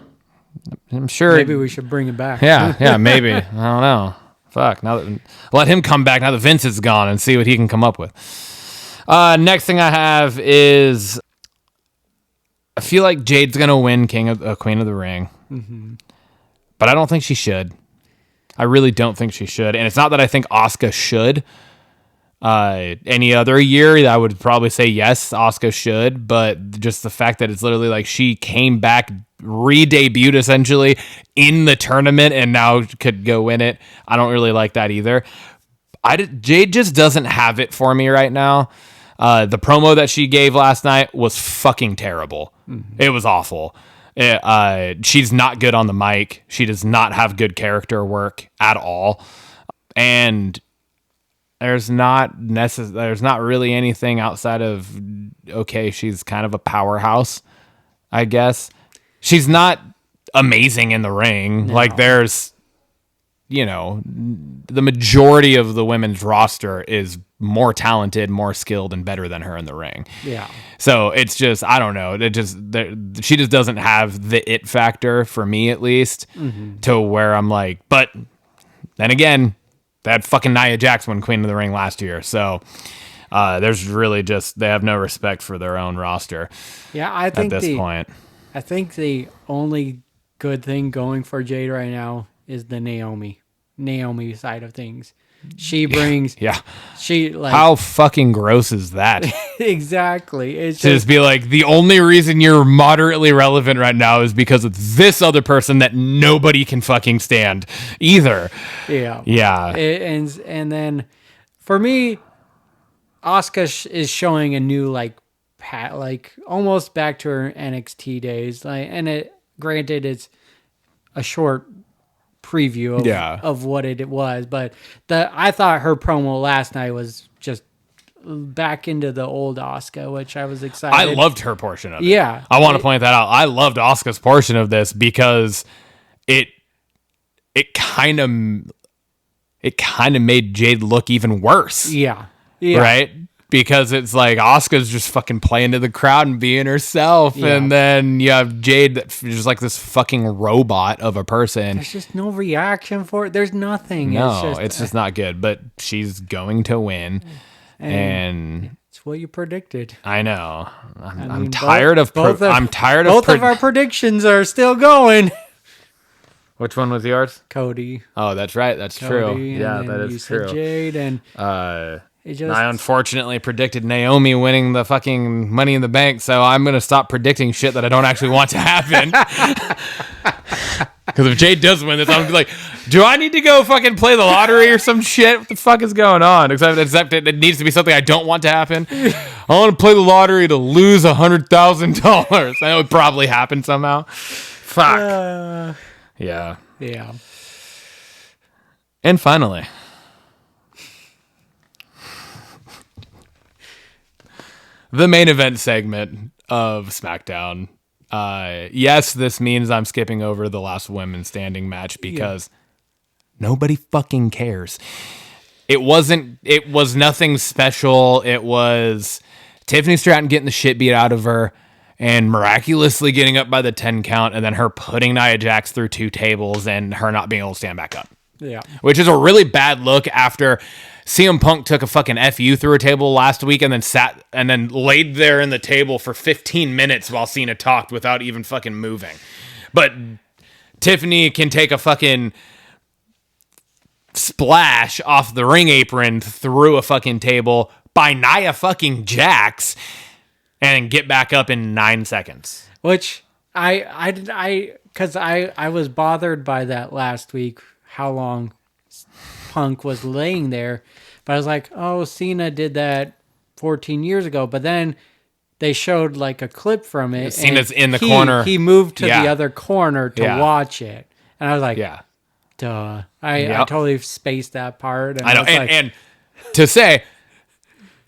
I'm sure. Maybe we should bring him back. Yeah, maybe. I don't know. Fuck. Now that let him come back now that Vince is gone and see what he can come up with. Next thing I have is I feel like Jade's gonna win Queen of the Ring, but I don't think she should. I really don't think she should, and it's not that I think Asuka should. Any other year, I would probably say yes, Asuka should, but just the fact that it's literally like she came back, re-debuted essentially in the tournament, and now could go win it. I don't really like that either. Jade just doesn't have it for me right now. The promo that she gave last night was fucking terrible. It was awful. She's not good on the mic. She does not have good character work at all. And there's not really anything outside of, okay, she's kind of a powerhouse, I guess. She's not amazing in the ring. No. Like there's, the majority of the women's roster is more talented, more skilled, and better than her in the ring. Yeah. So it's just, I don't know. She just doesn't have the it factor for me, at least, to where I'm like, but then again, that fucking Nia Jax won Queen of the Ring last year. So there's really just, they have no respect for their own roster. Yeah, I think at this point. I think the only good thing going for Jade right now is the Naomi side of things. She brings, how fucking gross is that? Exactly. It's just be like, the only reason you're moderately relevant right now is because of this other person that nobody can fucking stand either. Yeah. And then for me, Asuka is showing a new almost back to her NXT days. Granted, it's a short preview of what it was, but I thought her promo last night was just back into the old Asuka, which I was excited. I loved her portion of it. Yeah, I want to point that out. I loved Asuka's portion of this because it kind of made Jade look even worse. Yeah. Right. Because it's like Asuka's just fucking playing to the crowd and being herself. Yeah. And then you have Jade that's just like this fucking robot of a person. There's just no reaction for it. There's nothing. No, it's just not good. But she's going to win. And it's what you predicted. I know. I'm tired of... Both of our predictions are still going. Which one was yours? Cody. Oh, that's right. That's true. Yeah, that is true. Jade and... I unfortunately predicted Naomi winning the fucking Money in the Bank, so I'm going to stop predicting shit that I don't actually want to happen. Because if Jade does win this, I'm like, do I need to go fucking play the lottery or some shit? What the fuck is going on? Except it needs to be something I don't want to happen. I want to play the lottery to lose $100,000. I know it probably happened somehow. Fuck. Yeah. And finally... the main event segment of SmackDown. Yes, this means I'm skipping over the last women's standing match because nobody fucking cares. It was nothing special. It was Tiffany Stratton getting the shit beat out of her and miraculously getting up by the 10 count and then her putting Nia Jax through 2 tables and her not being able to stand back up. Yeah. Which is a really bad look after CM Punk took a fucking FU through a table last week and then sat and then laid there in the table for 15 minutes while Cena talked without even fucking moving. But Tiffany can take a fucking splash off the ring apron through a fucking table by Nia fucking Jax and get back up in 9 seconds. Which because I was bothered by that last week, how long Punk was laying there, but I was like, oh, Cena did that 14 years ago. But then they showed like a clip from it. Cena's and in the corner. He moved to Yeah. the other corner to Yeah. watch it. And I was like, Yeah. duh. I Yep. totally spaced that part. And I know. was like, And to say,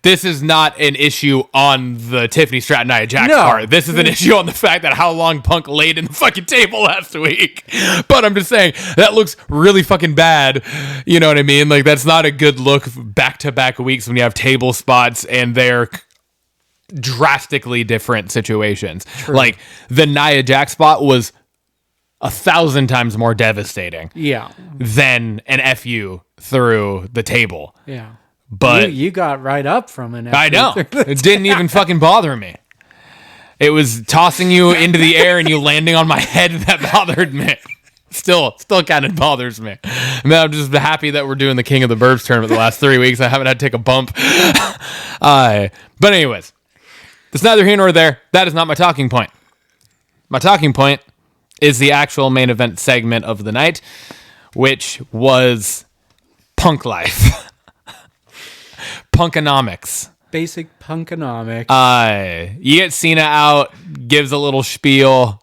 this is not an issue on the Tiffany Stratton Nia Jax No. part. This is an issue on the fact that how long Punk laid in the fucking table last week. But I'm just saying, that looks really fucking bad. You know what I mean? Like, that's not a good look back-to-back weeks when you have table spots and they're drastically different situations. True. Like, the Nia Jax spot was 1,000 times more devastating yeah. than an FU through the table. Yeah. But you got right up from an I know. It didn't even fucking bother me. It was tossing you into the air and you landing on my head that bothered me. Still kind of bothers me. I mean, I'm just happy that we're doing the King of the Burbs tournament the last 3 weeks. I haven't had to take a bump. But anyways, it's neither here nor there. That is not my talking point. My talking point is the actual main event segment of the night, which was Punk Life. Punkonomics. Basic punkonomics. You get Cena out, gives a little spiel,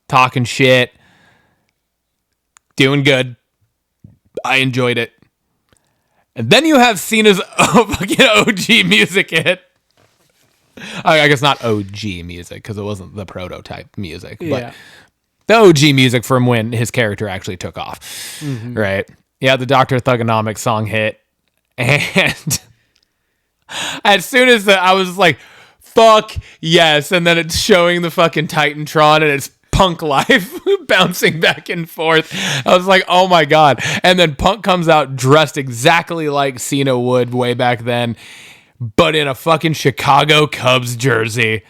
talking shit, doing good. I enjoyed it. And then you have Cena's fucking OG music hit. I guess not OG music, because it wasn't the prototype music, but yeah. the OG music from when his character actually took off. Right? Yeah, the Dr. Thugonomics song hit. And as soon as I was like, fuck yes. And then it's showing the fucking Titantron and it's Punk Life bouncing back and forth. I was like, oh my God. And then Punk comes out dressed exactly like Cena would way back then, but in a fucking Chicago Cubs jersey.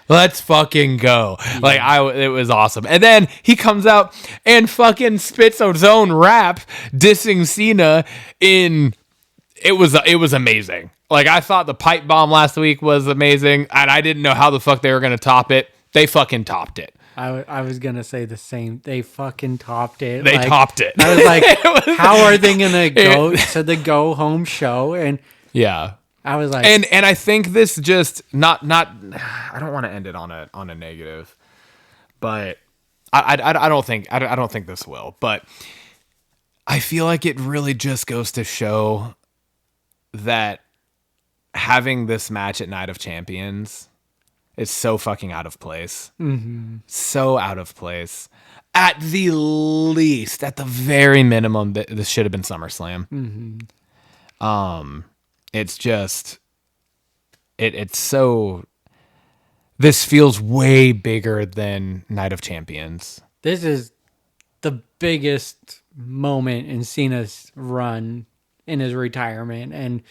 Let's fucking go. Yeah. Like, it was awesome. And then he comes out and fucking spits his own rap dissing Cena in... It was amazing. Like, I thought the pipe bomb last week was amazing, and I didn't know how the fuck they were going to top it. They fucking topped it. I was going to say the same. They fucking topped it. They topped it. I was like, how are they going to go to the go-home show? And yeah. I was like... And I think this just... not. I don't want to end it on a negative, but I don't think this will. But I feel like it really just goes to show that having this match at Night of Champions is so fucking out of place. Mm-hmm. So out of place. At the least, at the very minimum, this should have been SummerSlam. Mm-hmm. It's just, it's so, this feels way bigger than Night of Champions. This is the biggest moment in Cena's run in his retirement, and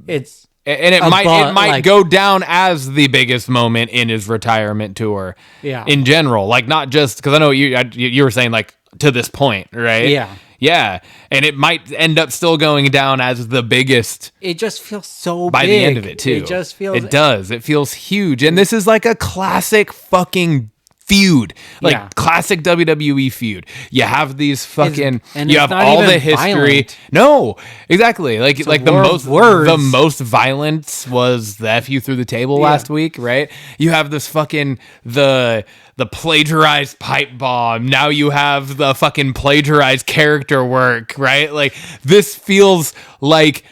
it's it might go down as the biggest moment in his retirement tour. Yeah. In general, like, not just because I know you were saying like to this point, right? Yeah, and it might end up still going down as the biggest. It just feels so by big. The end of it too. It just feels. It does. It feels huge, and this is like a classic fucking feud, like classic WWE feud. You have these fucking, you have all the history. Violent. No, exactly. Like the most violence was the FU through the table last week, right? You have this fucking the plagiarized pipe bomb. Now you have the fucking plagiarized character work, right? Like, this feels like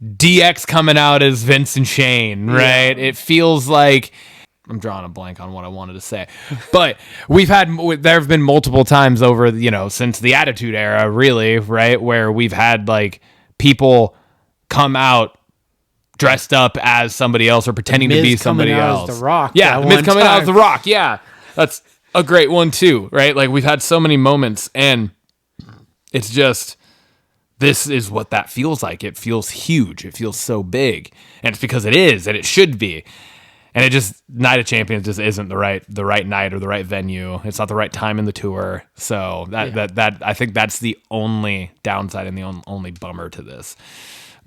DX coming out as Vince and Shane, right? It feels like, I'm drawing a blank on what I wanted to say, but there have been multiple times over, since the Attitude Era, really, right, where we've had like people come out dressed up as somebody else or pretending to be somebody else. The Rock, yeah, The Miz coming out as The Rock, yeah, that's a great one too, right? Like, we've had so many moments, and it's just, this is what that feels like. It feels huge. It feels so big, and it's because it is, and it should be. And it just, Night of Champions just isn't the right night or the right venue. It's not the right time in the tour. So that I think that's the only downside and the only bummer to this.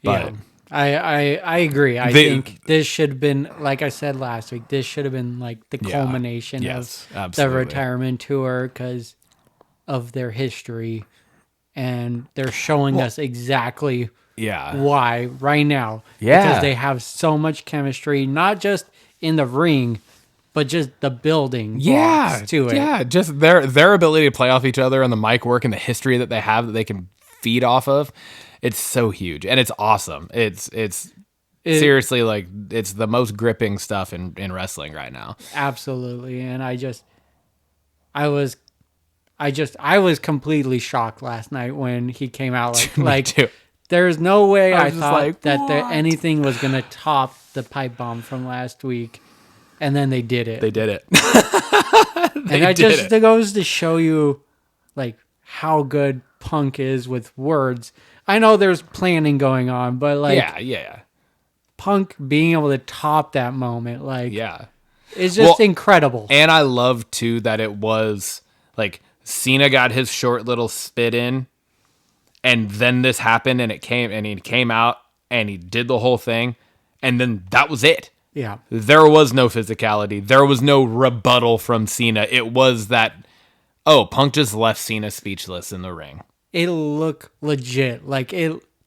But I agree. I think this should have been, like I said last week, this should have been like the culmination of the retirement tour because of their history, and they're showing us exactly why right now. Because they have so much chemistry, not just in the ring, but just the building blocks to it. Yeah, just their ability to play off each other and the mic work and the history that they have that they can feed off of. It's so huge and it's awesome. It's seriously like it's the most gripping stuff in wrestling right now. Absolutely. And I was completely shocked last night when he came out like there's no way I thought that anything was going to top the pipe bomb from last week. And then they did it. They did it. It goes to show you like how good Punk is with words. I know there's planning going on, but like yeah. Punk being able to top that moment, like yeah, it's just incredible. And I love too that it was like Cena got his short little spit in, and then this happened, and he came out and he did the whole thing, and then that was it. Yeah, there was no physicality, there was no rebuttal from Cena. It was that Punk just left Cena speechless in the ring. It looked legit, like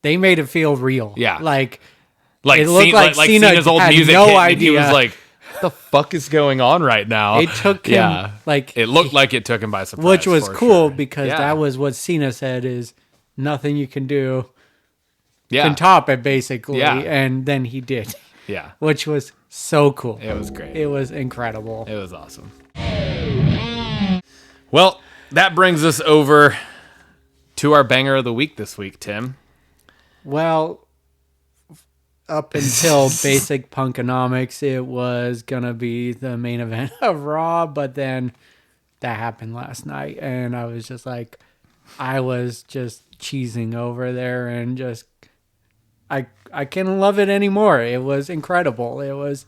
they made it feel real. Yeah, like it looked like Cena Cena's old had music no hit, idea. He was like, "What the fuck is going on right now?" It took him it looked like it took him by surprise, which was cool sure. because that was what Cena said: is nothing you can do can top it, basically. Yeah. And then he did. Yeah, which was so cool. It was great. It was incredible. It was awesome. Well, that brings us over to our banger of the week this week, Tim. Well, up until basic Punkonomics, it was going to be the main event of Raw, but then that happened last night, and I was just like, I was just cheesing over there and just, I can't love it anymore. It was incredible. It was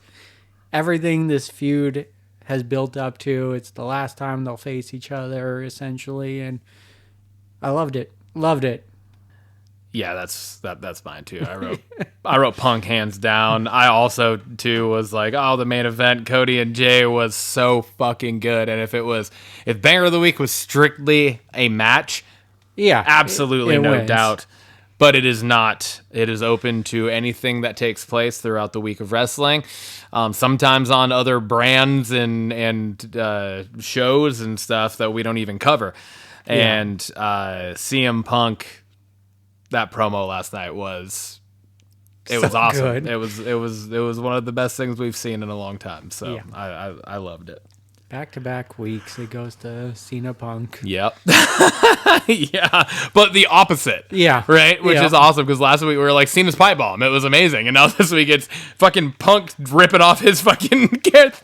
everything this feud has built up to. It's the last time they'll face each other, essentially, and I loved it. Loved it. Yeah, that's mine too. I wrote Punk hands down. I also too was like, the main event, Cody and Jay was so fucking good. And if banger of the week was strictly a match, absolutely no wins. doubt. But it is not. It is open to anything that takes place throughout the week of wrestling. Sometimes on other brands and shows and stuff that we don't even cover. Yeah. And CM Punk, that promo last night was awesome. Good. It was one of the best things we've seen in a long time. So I loved it. Back-to-back weeks, it goes to Cena Punk. Yep. Yeah, but the opposite. Yeah. Right? Which is awesome, because last week we were like, Cena's pipe bomb. It was amazing. And now this week it's fucking Punk ripping off his fucking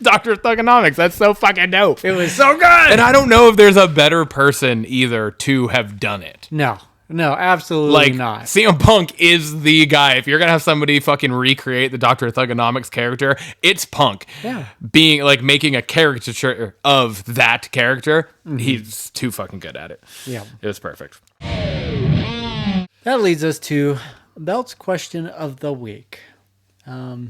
Dr. Thugonomics. That's so fucking dope. It was so good! And I don't know if there's a better person either to have done it. No, absolutely not. CM Punk is the guy. If you're going to have somebody fucking recreate the Dr. Thugonomics character, it's Punk. Yeah. Being like making a caricature of that character, he's too fucking good at it. Yeah. It was perfect. That leads us to Belt's question of the week. I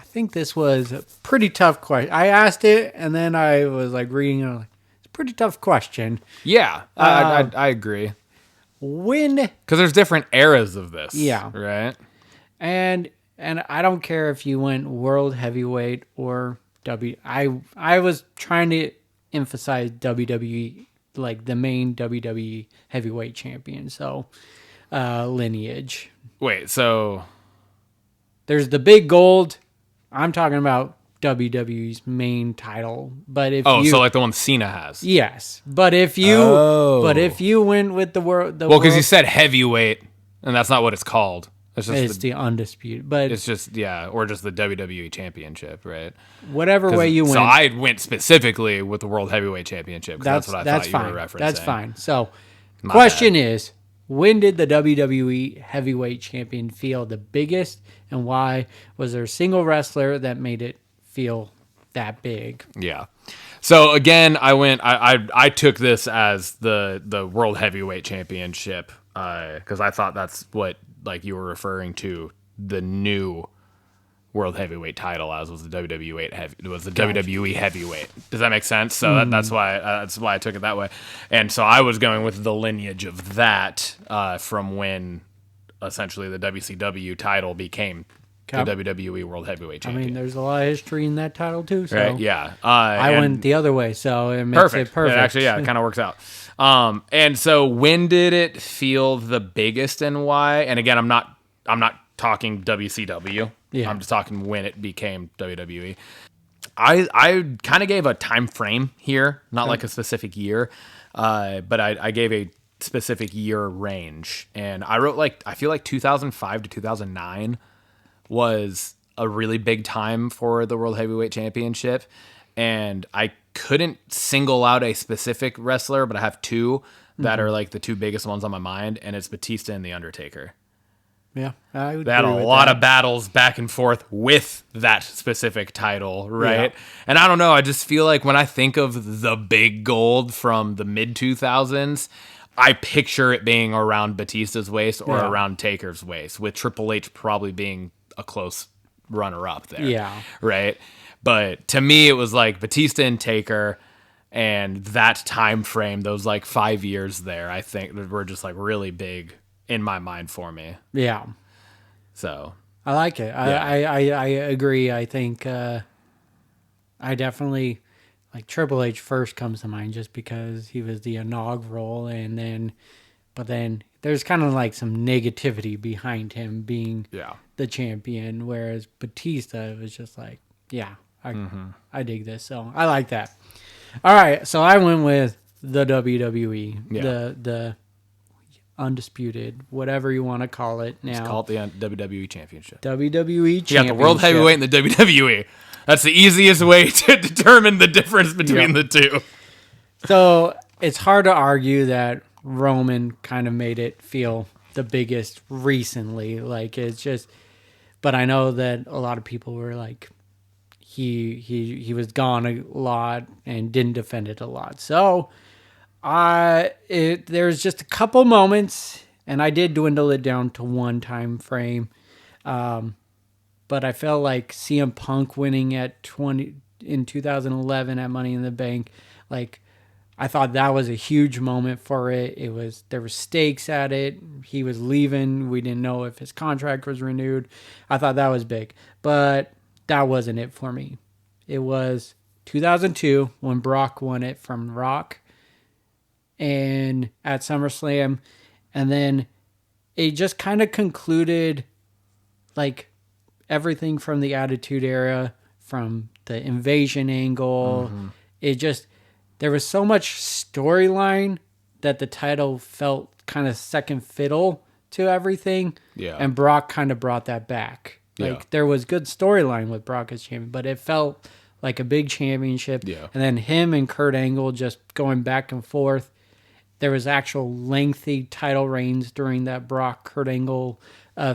think this was a pretty tough question. I asked it, and then I was like reading it. Like, it's a pretty tough question. Yeah, I agree. Because there's different eras of this. Yeah. Right? And I don't care if you went world heavyweight or I was trying to emphasize WWE, like the main WWE heavyweight champion. So, lineage. Wait, so there's the big gold. I'm talking about WWE's main title, but if so like the one Cena has. Yes, but if you went with because you said heavyweight, and that's not what it's called. It's the undisputed, but it's just or just the WWE Championship, right? Whatever way you went. So I went specifically with the World Heavyweight Championship because that's what I thought you were referencing. That's fine. So, question is, when did the WWE Heavyweight Champion feel the biggest, and why? Was there a single wrestler that made it feel that big? Yeah. So again, I took this as the World Heavyweight Championship because I thought that's what like you were referring to the new World Heavyweight title as was the WWE Heavyweight. Does that make sense? So that's why I took it that way. And so I was going with the lineage of that from when essentially the WCW title became the WWE World Heavyweight I Champion. mean, there's a lot of history in that title too. So Right? Yeah. I went the other way, so it makes it perfect. It actually, it kind of works out. And so when did it feel the biggest and why? And again, I'm not talking WCW. Yeah. I'm just talking when it became WWE. I kind of gave a time frame here, not like a specific year, but I gave a specific year range. And I wrote I feel like 2005 to 2009 was a really big time for the World Heavyweight Championship. And I couldn't single out a specific wrestler, but I have two that are like the two biggest ones on my mind, and it's Batista and The Undertaker. Yeah, I would They had a agree with lot that. of battles back and forth with that specific title, right? Yeah. And I don't know, I just feel like when I think of the big gold from the mid-2000s, I picture it being around Batista's waist or around Taker's waist, with Triple H probably being a close runner-up there. Yeah. Right? But to me, it was like Batista and Taker, and that time frame, those like 5 years there, I think were just like really big in my mind for me. Yeah, So I like it. I agree. I think I definitely like Triple H first comes to mind just because he was the inaugural, but then there's kind of like some negativity behind him being the champion, whereas Batista was just like, I dig this, so I like that. All right, so I went with the WWE, the undisputed, whatever you want to call it now. just call it the WWE Championship. WWE Championship. You got the World Heavyweight and the WWE. That's the easiest way to determine the difference between the two. So it's hard to argue that Roman kind of made it feel the biggest recently. Like it's just, but I know that a lot of people were like, he was gone a lot and didn't defend it a lot. So there's just a couple moments, and I did dwindle it down to one time frame. But I felt like CM Punk winning in 2011 at Money in the Bank, like I thought that was a huge moment for it. There were stakes at it. He was leaving. We didn't know if his contract was renewed. I thought that was big, but that wasn't it for me. It was 2002 when Brock won it from Rock and at SummerSlam, and then it just kind of concluded like everything from the Attitude Era, from the invasion angle. There was so much storyline that the title felt kind of second fiddle to everything. Yeah. And Brock kind of brought that back. Like there was good storyline with Brock as champion, but it felt like a big championship. Yeah. And then him and Kurt Angle just going back and forth. There was actual lengthy title reigns during that Brock-Kurt Angle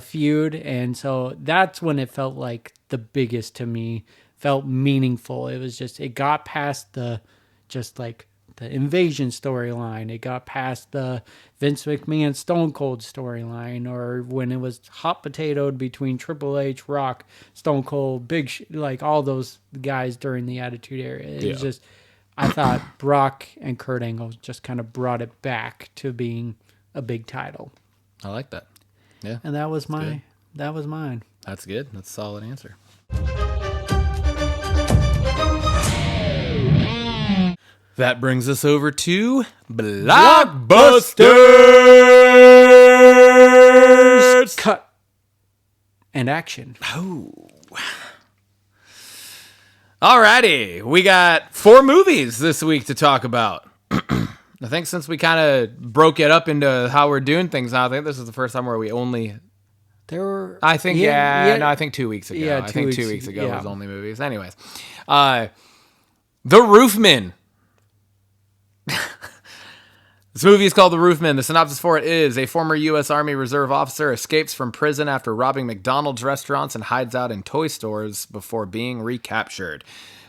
feud. And so that's when it felt like the biggest to me, felt meaningful. It was just, it got past the invasion storyline. It got past the Vince McMahon Stone Cold storyline, or when it was hot potatoed between Triple H, Rock, Stone Cold, like all those guys during the Attitude Era. It was just, I thought Brock and Kurt Angle just kind of brought it back to being a big title. I like that. Yeah. And that was good. that was mine. That's good. That's a solid answer. That brings us over to Blockbusters! Cut and action. Alrighty, we got 4 movies this week to talk about. I think since we kind of broke it up into how we're doing things now, I think this is the first time where we only... There were... I think, no, I think 2 weeks ago. Yeah, I think 2 weeks, weeks ago yeah. was only movies. Anyways, The Roofman. This movie is called The Roofman. The synopsis for it is: a former U.S. Army Reserve officer escapes from prison after robbing McDonald's restaurants and hides out in toy stores before being recaptured.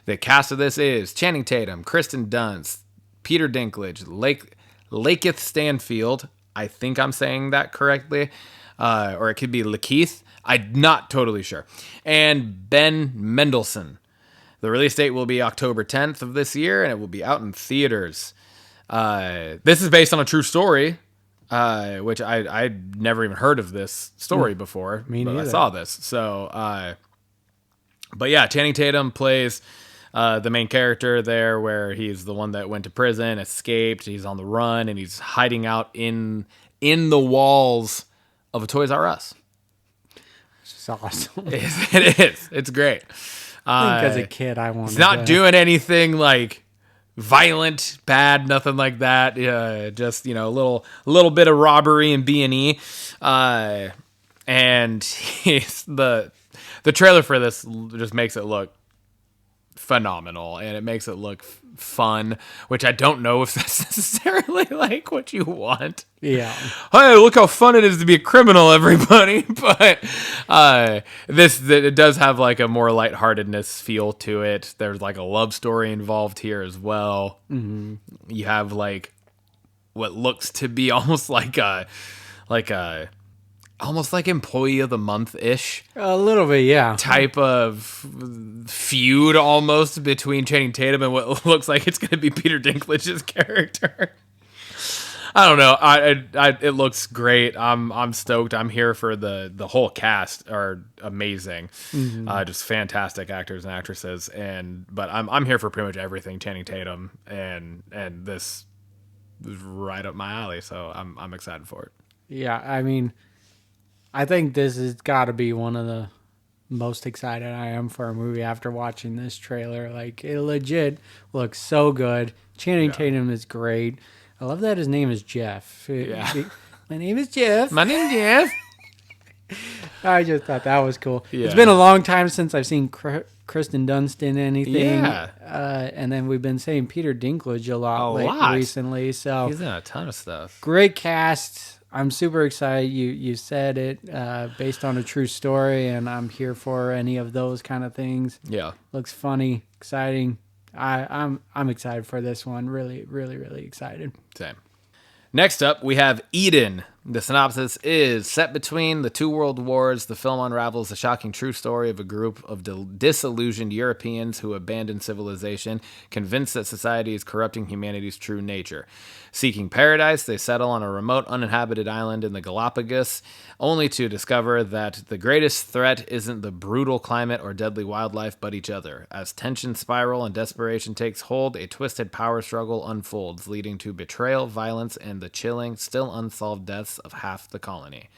The cast of this is Channing Tatum, Kristen Dunst, Peter Dinklage, Lakeith Stanfield. I think I'm saying that correctly. Or it could be Lakeith. I'm not totally sure. And Ben Mendelsohn. The release date will be October 10th of this year, and it will be out in theaters. This is based on a true story which I'd never even heard of this story before. Me but I neither. saw this. So, but yeah, Channing Tatum plays the main character there, where he's the one that went to prison, escaped, he's on the run, and he's hiding out in the walls of a Toys R Us. It's awesome. It is. It's great. I think as a kid, I wanted He's not to- doing anything like violent, bad, nothing like that. Just a little bit of robbery and B&E, and he's the trailer for this just makes it look phenomenal, and it makes it look fun, which I don't know if that's necessarily like what you want. Yeah. Hey, look how fun it is to be a criminal, everybody. But it does have like a more lightheartedness feel to it. There's like a love story involved here as well. Mm-hmm. You have like what looks to be almost like almost like employee of the month-ish A little bit, yeah. type of feud almost between Channing Tatum and what looks like it's going to be Peter Dinklage's character. I don't know. It looks great. I'm stoked. I'm here for the whole cast are amazing. Mm-hmm. Just fantastic actors and actresses. But I'm here for pretty much everything Channing Tatum, and this is right up my alley. So I'm excited for it. Yeah, I mean, I think this has got to be one of the most excited I am for a movie after watching this trailer. Like, it legit looks so good. Channing Tatum is great. I love that his name is Jeff. My name is Jeff. My name's Jeff. I just thought that was cool. Yeah. It's been a long time since I've seen Kristen Dunst in anything. Yeah. And then we've been saying Peter Dinklage a lot recently. So He's in a ton of stuff. great cast. I'm super excited. You said it based on a true story, and I'm here for any of those kind of things. Yeah. Looks funny, exciting. I'm excited for this one. Really, really, really excited. Same. Next up, we have Eden. The synopsis is set between the two world wars. The film unravels the shocking true story of a group of disillusioned Europeans who abandon civilization, convinced that society is corrupting humanity's true nature. Seeking paradise, they settle on a remote, uninhabited island in the Galapagos, only to discover that the greatest threat isn't the brutal climate or deadly wildlife, but each other. As tension spiral and desperation takes hold, a twisted power struggle unfolds, leading to betrayal, violence, and the chilling, still unsolved deaths of half the colony.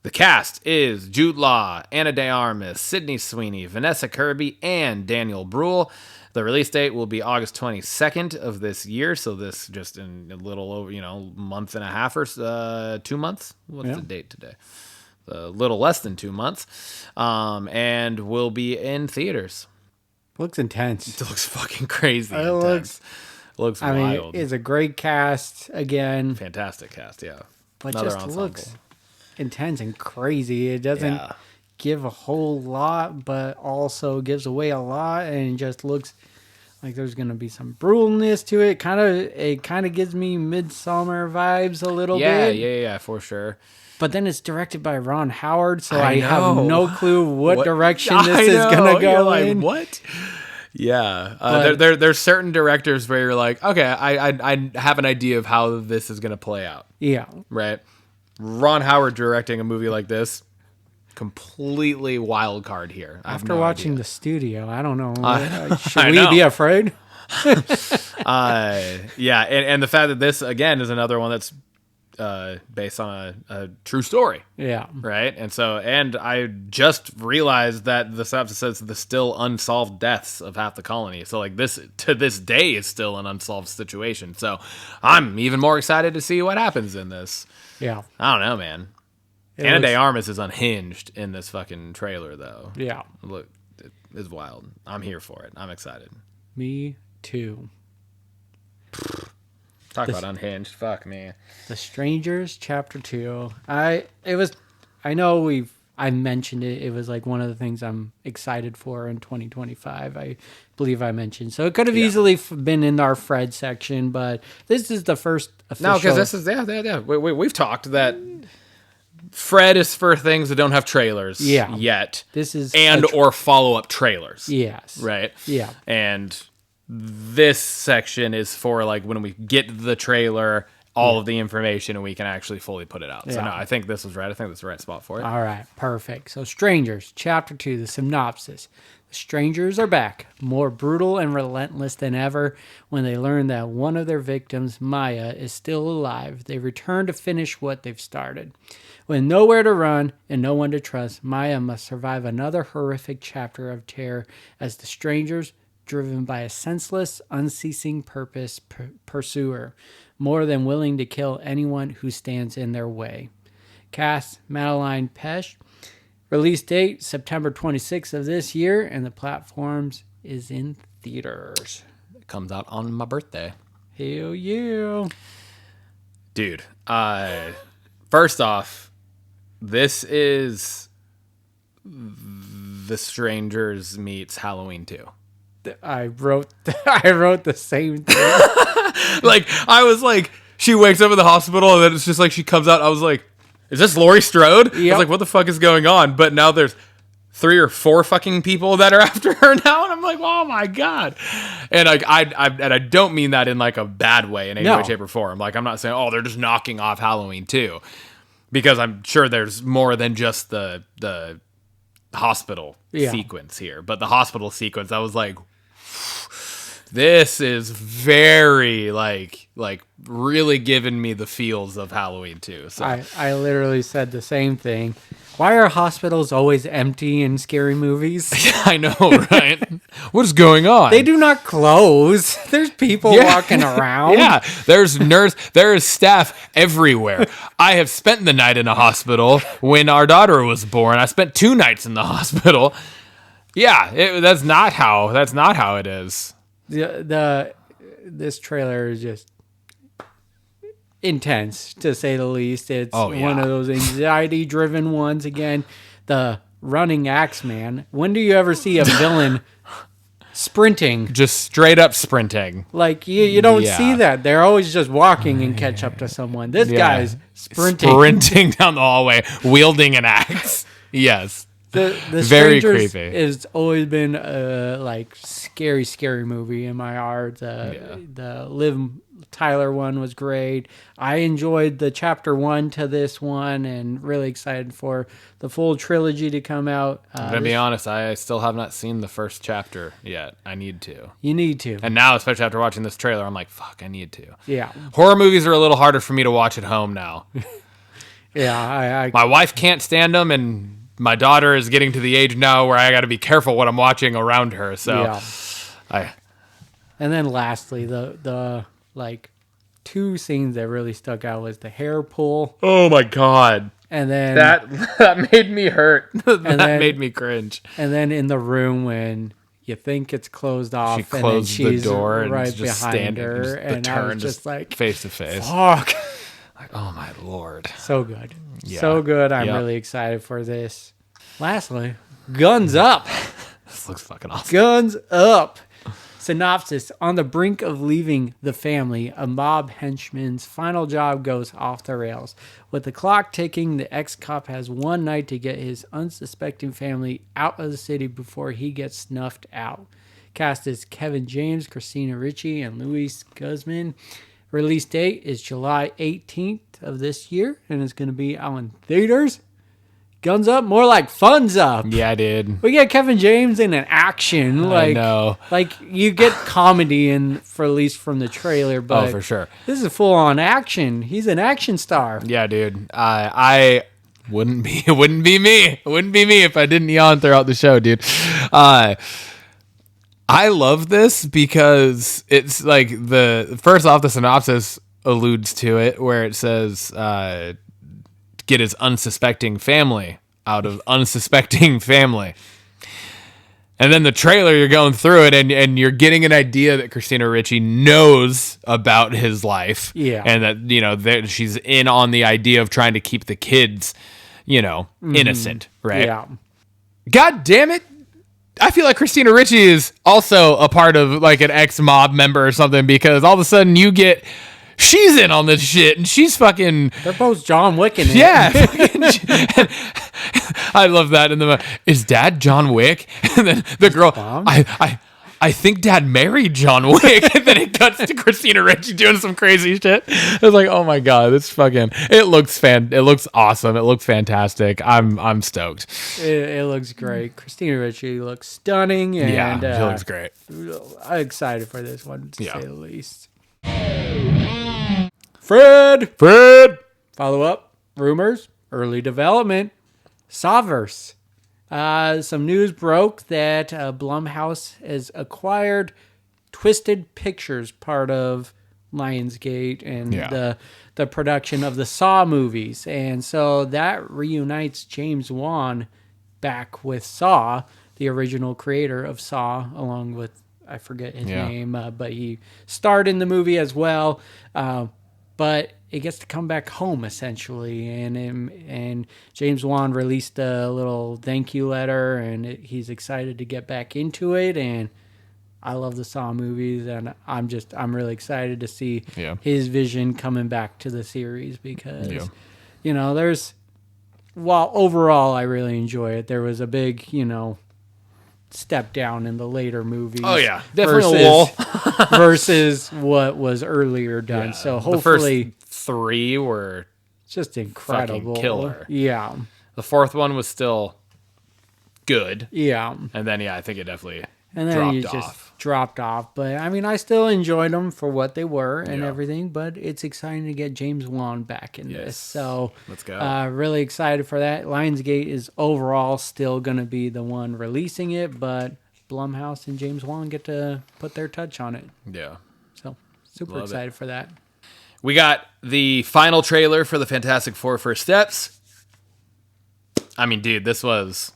The cast is Jude Law, Ana de Armas, Sydney Sweeney, Vanessa Kirby, and Daniel Bruhl. The release date will be August 22nd of this year, so this just in a little over, month and a half or 2 months. What's the date today? A little less than 2 months, and will be in theaters. Looks intense. It looks fucking crazy. It intense. Looks I mean, wild. it's a great cast again, Fantastic cast, yeah. but Another just ensemble. looks intense and crazy. It doesn't give a whole lot, but also gives away a lot, and just looks like there's gonna be some brutalness to it. It kind of gives me Midsummer vibes a little bit. Yeah, for sure. But then it's directed by Ron Howard, so I I have know. no clue what direction I this is know. gonna go You're like, in. what? Yeah, But- there's certain directors where you're like, okay, I have an idea of how this is gonna play out, Yeah, right? Ron Howard directing a movie like this, completely wild card here. I have after no watching idea. The Studio, I don't know. I Should we know. be afraid? Yeah, and the fact that this again is another one that's based on a true story. Yeah. Right. And I just realized that the synopsis says the still unsolved deaths of half the colony. So like this to this day is still an unsolved situation. So I'm even more excited to see what happens in this. Yeah. I don't know, man. It Ana de looks- Armas is unhinged in this fucking trailer though. Yeah. Look, it is wild. I'm here for it. I'm excited. Me too. Talk about unhinged. Fuck me. The Strangers Chapter 2. I know I mentioned it. It was like one of the things I'm excited for in 2025. I believe I mentioned. So it could have easily been in our Fred section, but this is the first official. No, because this is yeah. We've talked that Fred is for things that don't have trailers yet. This is or follow up trailers. Yes. Right. Yeah. And this section is for like when we get the trailer all of the information and we can actually fully put it out. So Yeah. no, I think this was right. I think that's the right spot for it. All right, perfect. So, Strangers, Chapter 2, the synopsis. The strangers are back, more brutal and relentless than ever. When they learn that one of their victims, Maya, is still alive, they return to finish what they've started. With nowhere to run and no one to trust, Maya must survive another horrific chapter of terror as the strangers, driven by a senseless, unceasing purpose, pursue her, more than willing to kill anyone who stands in their way. Cast, Madeline Pesch. Release date, September 26th of this year, and the platforms is in theaters. It comes out on my birthday. Hell yeah. Dude, first off, this is The Strangers meets Halloween 2. I wrote the same thing. Like, I was like, she wakes up in the hospital and then it's just like she comes out. I was like, is this Laurie Strode? I Yep. was like, what the fuck is going on? But now there's 3 or 4 fucking people that are after her now, and I'm like, oh my god. And like, I don't mean that in like a bad way in any No. way, shape, or form. Like, I'm not saying, oh, they're just knocking off Halloween 2, because I'm sure there's more than just the hospital Yeah. sequence here. But the hospital sequence, I was like, this is very like really giving me the feels of Halloween 2. So I literally said the same thing. Why are hospitals always empty in scary movies? I know, right? What is going on? They do not close. There's people walking around. Yeah, there is staff everywhere. I have spent the night in a hospital when our daughter was born. I spent 2 nights in the hospital. Yeah, that's not how it is. This trailer is just intense, to say the least. It's one of those anxiety-driven ones. Again, the running axe man. When do you ever see a villain sprinting? Just straight up sprinting. Like, you don't Yeah. see that. They're always just walking and catch up to someone. This guy's sprinting. Sprinting down the hallway, wielding an axe. Yes. The Very Strangers creepy. has always been a like scary movie in my heart. The Liv Tyler one was great. I enjoyed the chapter 1 to this one, and really excited for the full trilogy to come out. I'm gonna be honest, I still have not seen the first chapter yet. I need to. You need to. And now, especially after watching this trailer, I'm like, fuck, I need to. Yeah. Horror movies are a little harder for me to watch at home now. Yeah. My wife can't stand them, and my daughter is getting to the age now where I got to be careful what I'm watching around her. So, And then lastly, the like 2 scenes that really stuck out was the hair pull, oh my god, and then that made me hurt. that then- made me cringe. and then in the room when you think it's closed off, She and then closed she's the door and right just behind standing, her, just the and I turn, was just like, face to face. fuck. Like, oh my lord. So good. Yeah. So good. I'm Yep. really excited for this. Lastly, Guns Up. This looks fucking awesome. Guns Up. Synopsis. On the brink of leaving the family, a mob henchman's final job goes off the rails. With the clock ticking, the ex-cop has one night to get his unsuspecting family out of the city before he gets snuffed out. Cast is Kevin James, Christina Ricci, and Luis Guzman. Release date is July 18th of this year, and it's going to be out in theaters. Guns Up, more like Funds Up. Yeah, I did. We get Kevin James in an action. I know. Like, you get comedy in, for at least from the trailer, but For sure. this is full on action. He's an action star. Yeah, dude. I wouldn't be me. It wouldn't be me if I didn't yawn throughout the show, dude. I love this because it's like first off, the synopsis alludes to it where it says get his unsuspecting family out of unsuspecting family. And then the trailer, you're going through it and you're getting an idea that Christina Ricci knows about his life. Yeah. And that, that she's in on the idea of trying to keep the kids, innocent, right? Yeah. God damn it. I feel like Christina Ricci is also a part of like an ex-mob member or something, because all of a sudden she's in on this shit and she's fucking... They're both John Wick in it. Yeah. I love that. And is dad John Wick? And then the girl, mom? I think Dad married John Wick. And then it cuts to Christina Ricci doing some crazy shit. I was like, oh my God, it looks awesome. It looks fantastic. I'm stoked. It looks great. Christina Ricci looks stunning. And, she looks great. I'm excited for this one, to say the least. Fred! Follow up, rumors, early development, Sawverse. Some news broke that Blumhouse has acquired Twisted Pictures, part of Lionsgate and the production of the Saw movies. And so that reunites James Wan back with Saw, the original creator of Saw, along with, I forget his name, but he starred in the movie as well. But it gets to come back home, essentially. And James Wan released a little thank you letter, and he's excited to get back into it. And I love the Saw movies, and I'm really excited to see his vision coming back to the series because, while overall I really enjoy it, there was a big, step down in the later movies. Oh yeah, definitely versus what was earlier done. So hopefully the first 3 were just incredible, killer. Yeah, the 4th one was still good. Yeah, and then I think it definitely dropped off. But I mean, I still enjoyed them for what they were and everything. But it's exciting to get James Wan back in this. So let's go. Really excited for that. Lionsgate is overall still going to be the one releasing it, but Blumhouse and James Wan get to put their touch on it. Yeah. So super excited for that. We got the final trailer for the Fantastic Four First Steps. I mean, dude, this was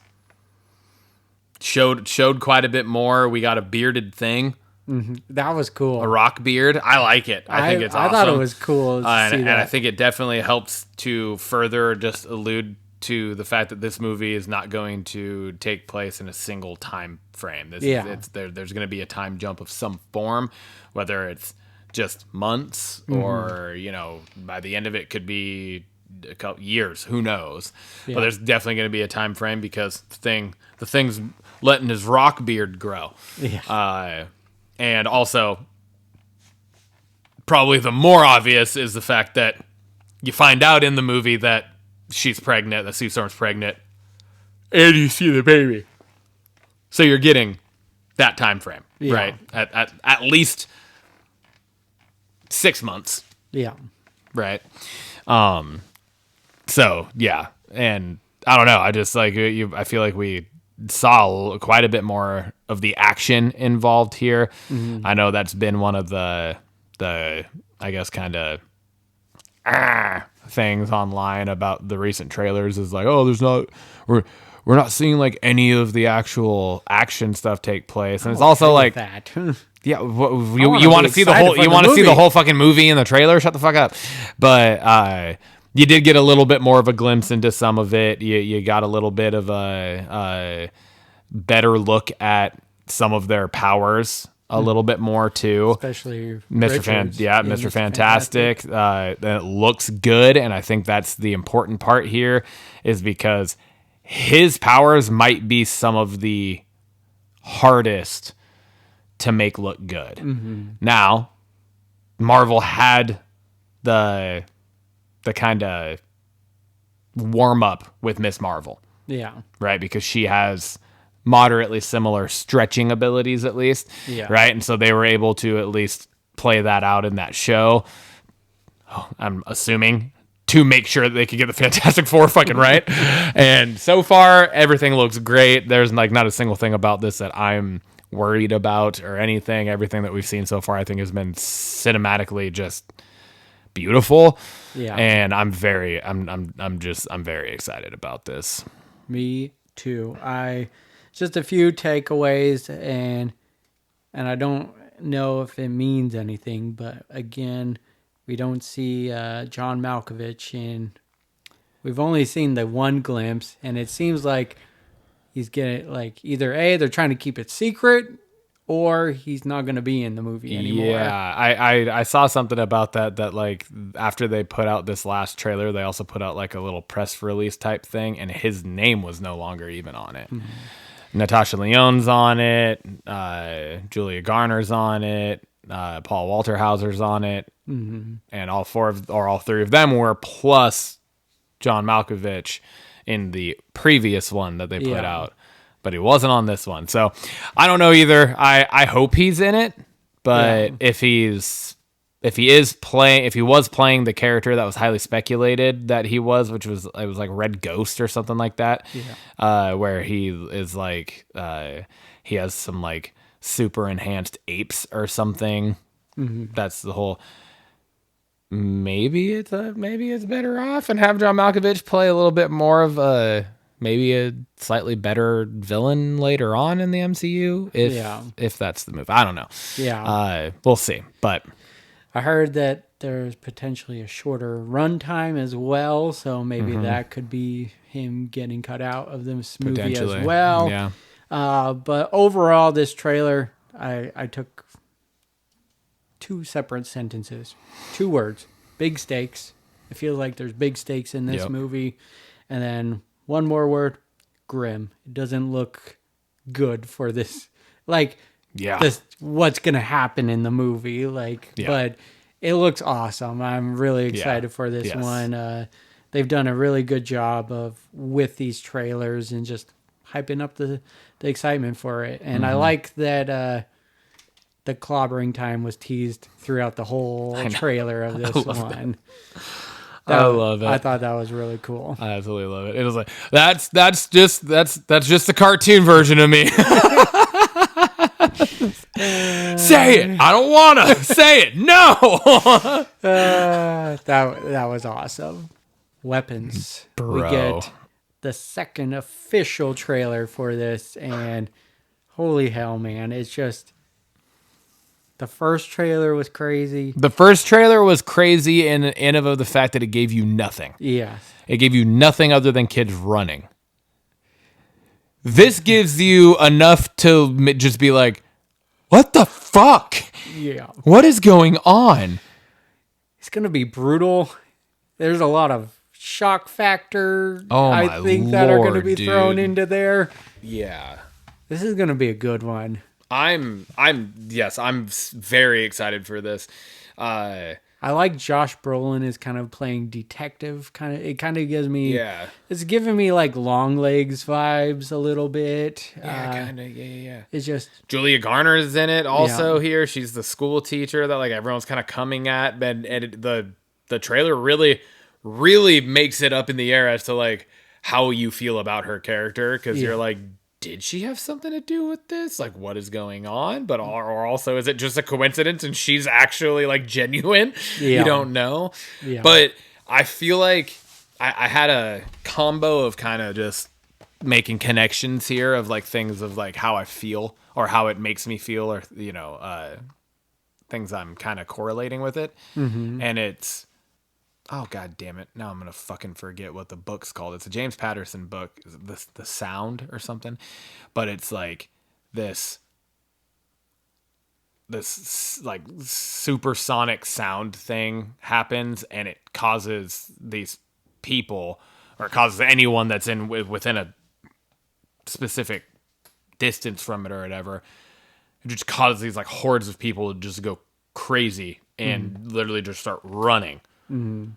showed quite a bit more. We got a bearded thing. Mm-hmm. That was cool. A rock beard. I like it. I think it's awesome. I thought it was cool to see that. And I think it definitely helps to further just allude to the fact that this movie is not going to take place in a single time frame. There's going to be a time jump of some form, whether it's just months or, by the end of it could be a couple years. Who knows? Yeah. But there's definitely going to be a time frame because the thing's letting his rock beard grow. Yeah. And also, probably the more obvious is the fact that you find out in the movie that she's pregnant, that Sue Storm's pregnant, and you see the baby. So you're getting that time frame, right? At least 6 months. Yeah. Right. So yeah, and I don't know. I just I feel like we saw quite a bit more of the action involved here. Mm-hmm. I know that's been one of the I guess kind of things online about the recent trailers is like, oh, we're not seeing like any of the actual action stuff take place, and it's also like that. Yeah, you want to see the whole see the whole fucking movie in the trailer? Shut the fuck up. But you did get a little bit more of a glimpse into some of it. You got a little bit of a better look at some of their powers a little bit more too. Especially Mr. Fantastic. It looks good, and I think that's the important part here is because his powers might be some of the hardest to make look good. Mm-hmm. Now, Marvel had the kind of warm up with Miss Marvel. Yeah. Right? Because she has moderately similar stretching abilities at least. Yeah. Right? And so they were able to at least play that out in that show. I'm assuming to make sure that they could get the Fantastic Four fucking right. And so far, everything looks great. There's not a single thing about this that I'm worried about or anything. Everything that we've seen so far, I think, has been cinematically just beautiful. Yeah. And I'm very excited about this. Me too. Just a few takeaways and I don't know if it means anything, but again, we don't see John Malkovich in. We've only seen the one glimpse, and it seems like he's getting either they're trying to keep it secret, or he's not going to be in the movie anymore. Yeah, I saw something about that after they put out this last trailer, they also put out a little press release type thing, and his name was no longer even on it. Mm-hmm. Natasha Lyonne's on it. Julia Garner's on it. Paul Walter Hauser's on it. Mm-hmm. And all three of them were plus John Malkovich in the previous one that they put out. But he wasn't on this one. So I don't know either. I hope he's in it. But if he was playing the character that was highly speculated that he was, it was like Red Ghost or something like that, where he is like he has some like super enhanced apes or something. Mm-hmm. That's the whole. Maybe it's better off and have John Malkovich play a little bit more of a slightly better villain later on in the MCU if that's the move. I don't know. Yeah. We'll see. But I heard that there's potentially a shorter runtime as well, so maybe that could be him getting cut out of this movie as well. Yeah. But overall, this trailer, I took 2 separate sentences, 2 words: big stakes. I feel like there's big stakes in this movie, and then 1 more word: grim. It doesn't look good for this. Like. Yeah, what's gonna happen in the movie, but it looks awesome. I'm really excited for this one. They've done a really good job with these trailers and just hyping up the excitement for it. And I like that the clobbering time was teased throughout the whole trailer of this one. I love it. I thought that was really cool. I absolutely love it. It was like that's just the cartoon version of me. Say it. I don't wanna say it. No. That was awesome. Weapons. Bro. We get the second official trailer for this, and holy hell, man! It's just the first trailer was crazy. The first trailer was crazy in of the fact that it gave you nothing. Yeah. It gave you nothing other than kids running. This gives you enough to just be like, what the fuck? Yeah. What is going on? It's going to be brutal. There's a lot of shock factor, I think, that are going to be thrown into there. Yeah. This is going to be a good one. I'm very excited for this. I like Josh Brolin is kind of playing detective. It kind of gives me, it's giving me like Long Legs vibes a little bit. Yeah, kind of. Yeah. It's just Julia Garner is in it also here. She's the school teacher that like everyone's kind of coming at, and the trailer really makes it up in the air as to like how you feel about her character, because you're like, did she have something to do with this? Like, what is going on? But or also, is it just a coincidence and she's actually like genuine? You don't know. Yeah. But I feel like I had a combo of kind of just making connections here of like things of like how I feel or how it makes me feel, or things I'm kind of correlating with it. Mm-hmm. And it's, oh god damn it! Now I'm gonna fucking forget what the book's called. It's a James Patterson book, the Sound or something. But it's like this like supersonic sound thing happens, and it causes these people, or causes anyone that's within a specific distance from it or whatever. It just causes these like hordes of people to just go crazy and literally just start running. Mm-hmm.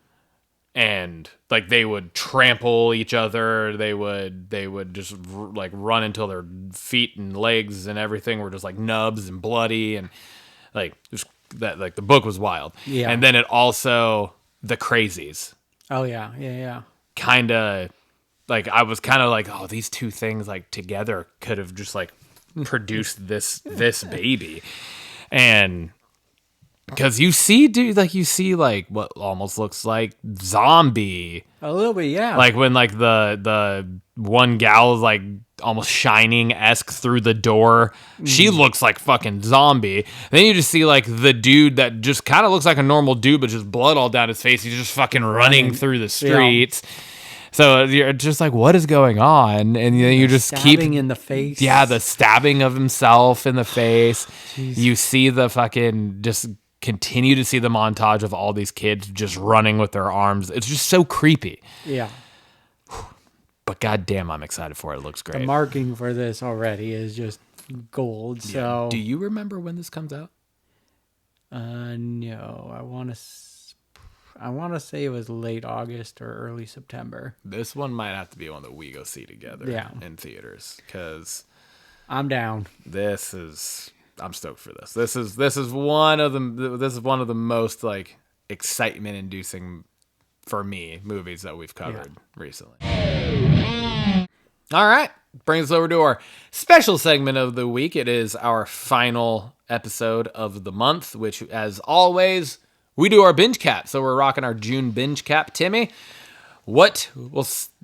And like they would trample each other. They would just like run until their feet and legs and everything were just like nubs and bloody, and like just that, like the book was wild. Yeah. And then it also, the crazies. Oh yeah. Kind of like, I was kind of like, oh, these two things like together could have just like produced this baby. And because you see what almost looks like zombie. A little bit, yeah. Like when like the one gal is like almost Shining-esque through the door. She looks like fucking zombie. Then you just see like the dude that just kind of looks like a normal dude, but just blood all down his face. He's just fucking running through the streets. Yeah. So you're just like, what is going on? And then you just stabbing in the face. Yeah, the stabbing of himself in the face. Jeez. You see the fucking just continue to see the montage of all these kids just running with their arms. It's just so creepy. Yeah. But goddamn, I'm excited for it. It looks The great. marking for this already is just gold. So Do you remember when this comes out? no, I want to say it was late August or early September. This one might have to be one that we go see together Yeah. in theaters, because I'm down. I'm stoked for this. This is one of the most like excitement inducing for me movies that we've covered recently. All right, brings us over to our special segment of the week. It is our final episode of the month, which, as always, we do our binge cap. So we're rocking our June binge cap. Timmy, we'll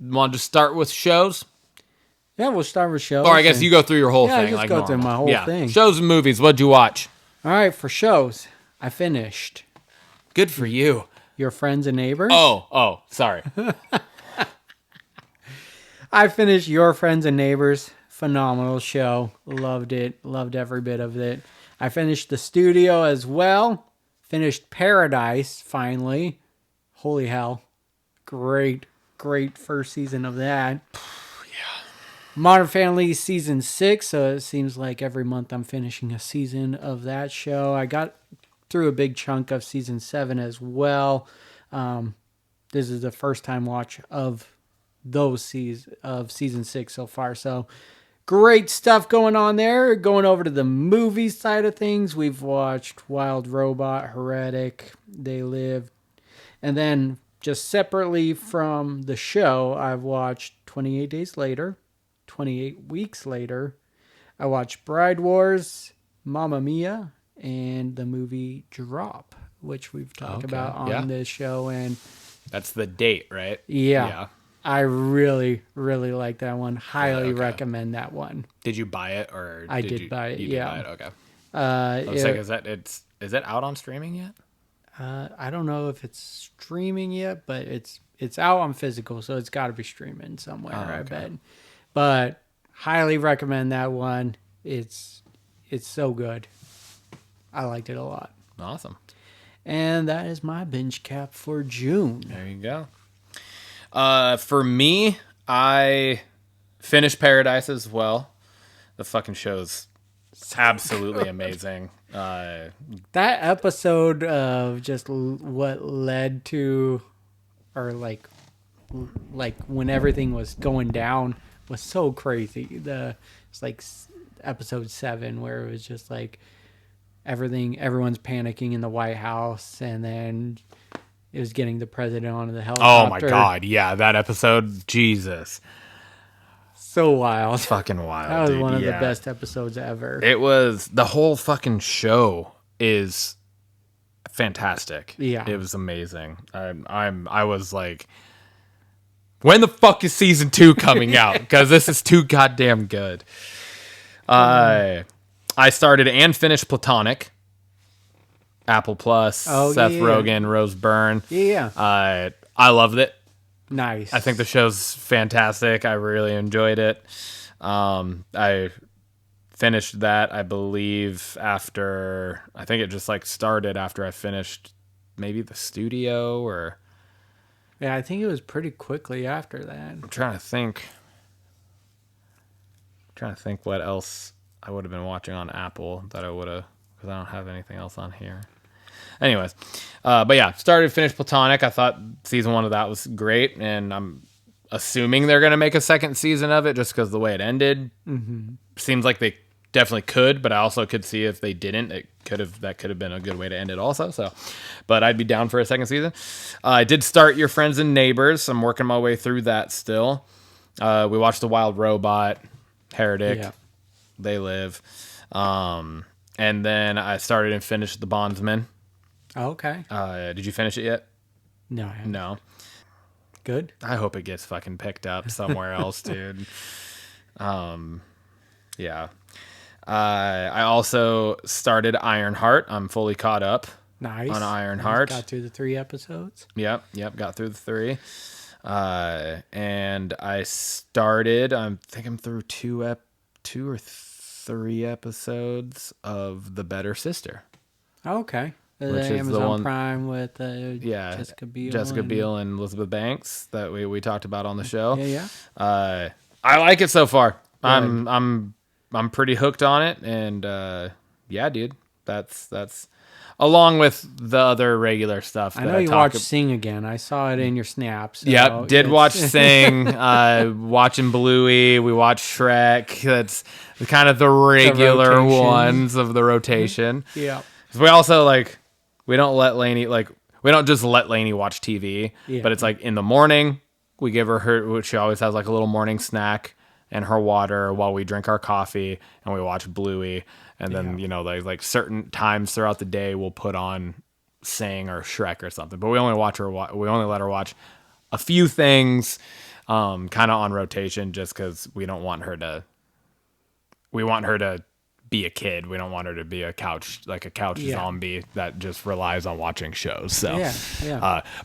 want to start with shows? Yeah, we'll start with shows. Or I guess you go through your whole Yeah, thing. just like go through normal. my whole thing. Shows and movies. What'd you watch? All right, for shows, I finished Good for you. Your Friends and Neighbors. Oh, sorry. I finished Your Friends and Neighbors. Phenomenal show. Loved it. Loved every bit of it. I finished The Studio as well. Finished Paradise, finally. Holy hell. Great first season of that. Modern Family Season 6, so it seems like every month I'm finishing a season of that show. I got through a big chunk of Season 7 as well. This is the first time watch of Season 6 so far, so great stuff going on there. Going over to the movie side of things, we've watched Wild Robot, Heretic, They Live, and then just separately from the show, I've watched 28 Days Later, 28 Weeks Later. I watched Bride Wars, Mamma Mia, and the movie Drop, which we've talked about on this show. And That's the date, right? yeah. I really, really like that one. Highly recommend that one. Did you buy it, or I did buy it, You yeah. did buy it. Okay. I was like, is it out on streaming yet? I don't know if it's streaming yet, but it's out on physical, so it's got to be streaming somewhere, I bet. But highly recommend that one. It's so good. I liked it a lot. Awesome. And that is my binge cap for June. There you go. For me, I finished Paradise as well. The fucking show's absolutely amazing. That episode of just what led to, or like when everything was going down, was so crazy. It's like episode 7 where it was just like everyone's panicking in the White House, and then it was getting the president onto the helicopter. Oh my God. Yeah. That episode. Jesus. So wild. Fucking wild. That was dude. one of the Yeah. best episodes ever. It was, the whole fucking show is fantastic. Yeah. It was amazing. I was like, when the fuck is season 2 coming out? Because this is too goddamn good. I started and finished Platonic. Apple Plus, Seth Rogen, Rose Byrne. Yeah. I loved it. Nice. I think the show's fantastic. I really enjoyed it. I finished that, I believe, after, I think it just like started after I finished maybe The Studio, or Yeah, I think it was pretty quickly after that. I'm trying to think what else I would have been watching on Apple that I would have, because I don't have anything else on here. Anyways, but yeah, started, finished Platonic. I thought season 1 of that was great, and I'm assuming they're going to make a second season of it just because the way it ended. Mm-hmm. Seems like they definitely could, but I also could see if they didn't, that could have been a good way to end it also. So, but I'd be down for a second season. I did start Your Friends and Neighbors. I'm working my way through that still. We watched The Wild Robot, Heretic, They Live. And then I started and finished The Bondsman. Oh, okay. Did you finish it yet? No, I haven't. No. Good. I hope it gets fucking picked up somewhere else, dude. Yeah. I also started Ironheart. I'm fully caught up. Nice. On Ironheart. Got through the 3 episodes. Yep. Got through the 3. And I started, I think I'm through 2 or 3 episodes of The Better Sister. Okay. The which is Amazon the one, Prime with Jessica Biel. Biel and Elizabeth Banks that we talked about on the show. Yeah. I like it so far. Good. I'm pretty hooked on it, and yeah, dude, that's along with the other regular stuff. I know you watched Sing again. I saw it in your snaps. So Yep, did watch Sing, watching Bluey. We watched Shrek. That's kind of the regular rotation. ones of the rotation. Yeah. We also we don't let Lainey we don't just let Lainey watch TV, but it's like in the morning we give her she always has like a little morning snack and her water while we drink our coffee and we watch Bluey, and then like certain times throughout the day we'll put on Sing or Shrek or something, but we only let her watch a few things kind of on rotation, just because we want her to be a kid. We don't want her to be a couch zombie that just relies on watching shows. So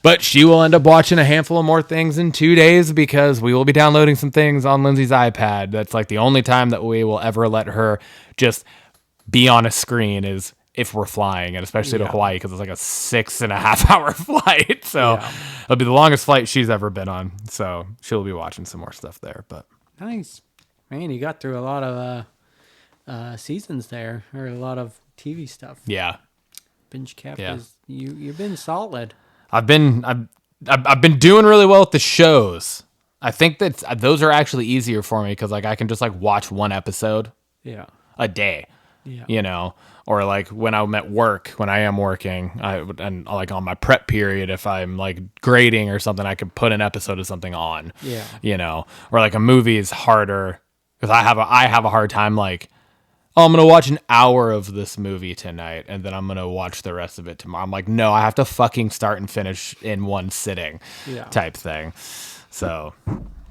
but she will end up watching a handful of more things in 2 days, because we will be downloading some things on Lindsay's iPad. That's like the only time that we will ever let her just be on a screen is if we're flying, and especially to Hawaii, because it's like a 6.5 hour flight. So it'll be the longest flight she's ever been on. So she'll be watching some more stuff there. But nice, man. You got through a lot of seasons there, or a lot of TV stuff. Yeah, Bingecap is you've been solid. I've been doing really well with the shows. I think that those are actually easier for me, because like I can just like watch one episode a day. Yeah. Or like when I'm at work, when I am working, and like on my prep period, if I'm like grading or something, I could put an episode of something on. Yeah. Or like a movie is harder, because I have a hard time like, oh, I'm going to watch an hour of this movie tonight, and then I'm going to watch the rest of it tomorrow. I'm like, no, I have to fucking start and finish in one sitting type thing. So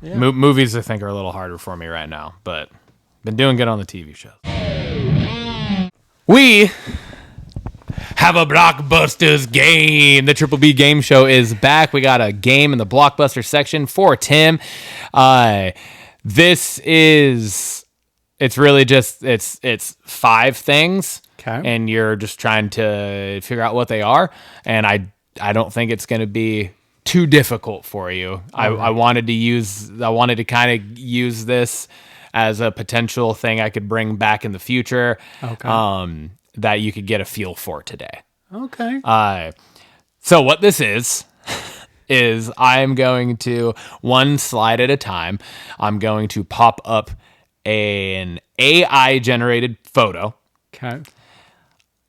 movies I think are a little harder for me right now, but been doing good on the TV shows. We have a Blockbusters game. The Triple B game show is back. We got a game in the Blockbuster section for Tim. This is, it's really just, it's 5 things. Okay. And you're just trying to figure out what they are. And I don't think it's going to be too difficult for you. I wanted to kind of use this as a potential thing I could bring back in the future, that you could get a feel for today. Okay. So what this is I'm going to, one slide at a time, I'm going to pop up an AI-generated photo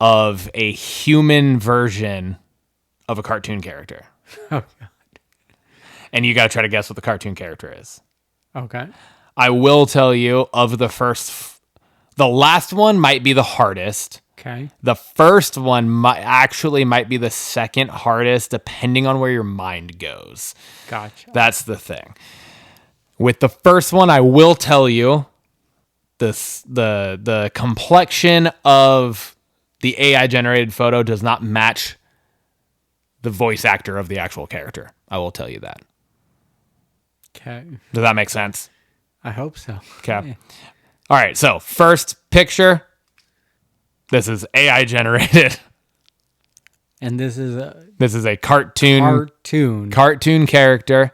of a human version of a cartoon character. Oh, God. And you got to try to guess what the cartoon character is. Okay. I will tell you, of the last one might be the hardest. Okay. The first one might be the second hardest, depending on where your mind goes. Gotcha. That's the thing. With the first one, I will tell you the complexion of the AI generated photo does not match the voice actor of the actual character. I will tell you that. Okay. Does that make sense? I hope so. Okay. Yeah. All right. So first picture. This is AI generated. And this is a cartoon character.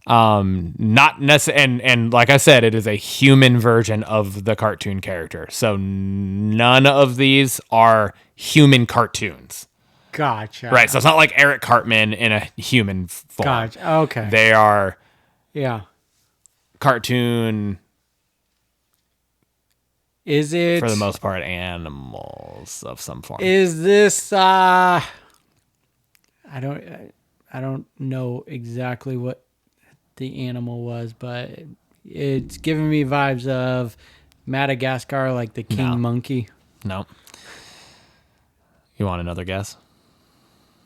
Not necessarily, and like I said, it is a human version of the cartoon character. So none of these are human cartoons. Gotcha. Right. So it's not like Eric Cartman in a human form. Gotcha. Okay. They are Is cartoon, it, for the most part, animals of some form. Is this I don't know exactly what the animal was, but it's giving me vibes of Madagascar, like the king monkey. No. You want another guess?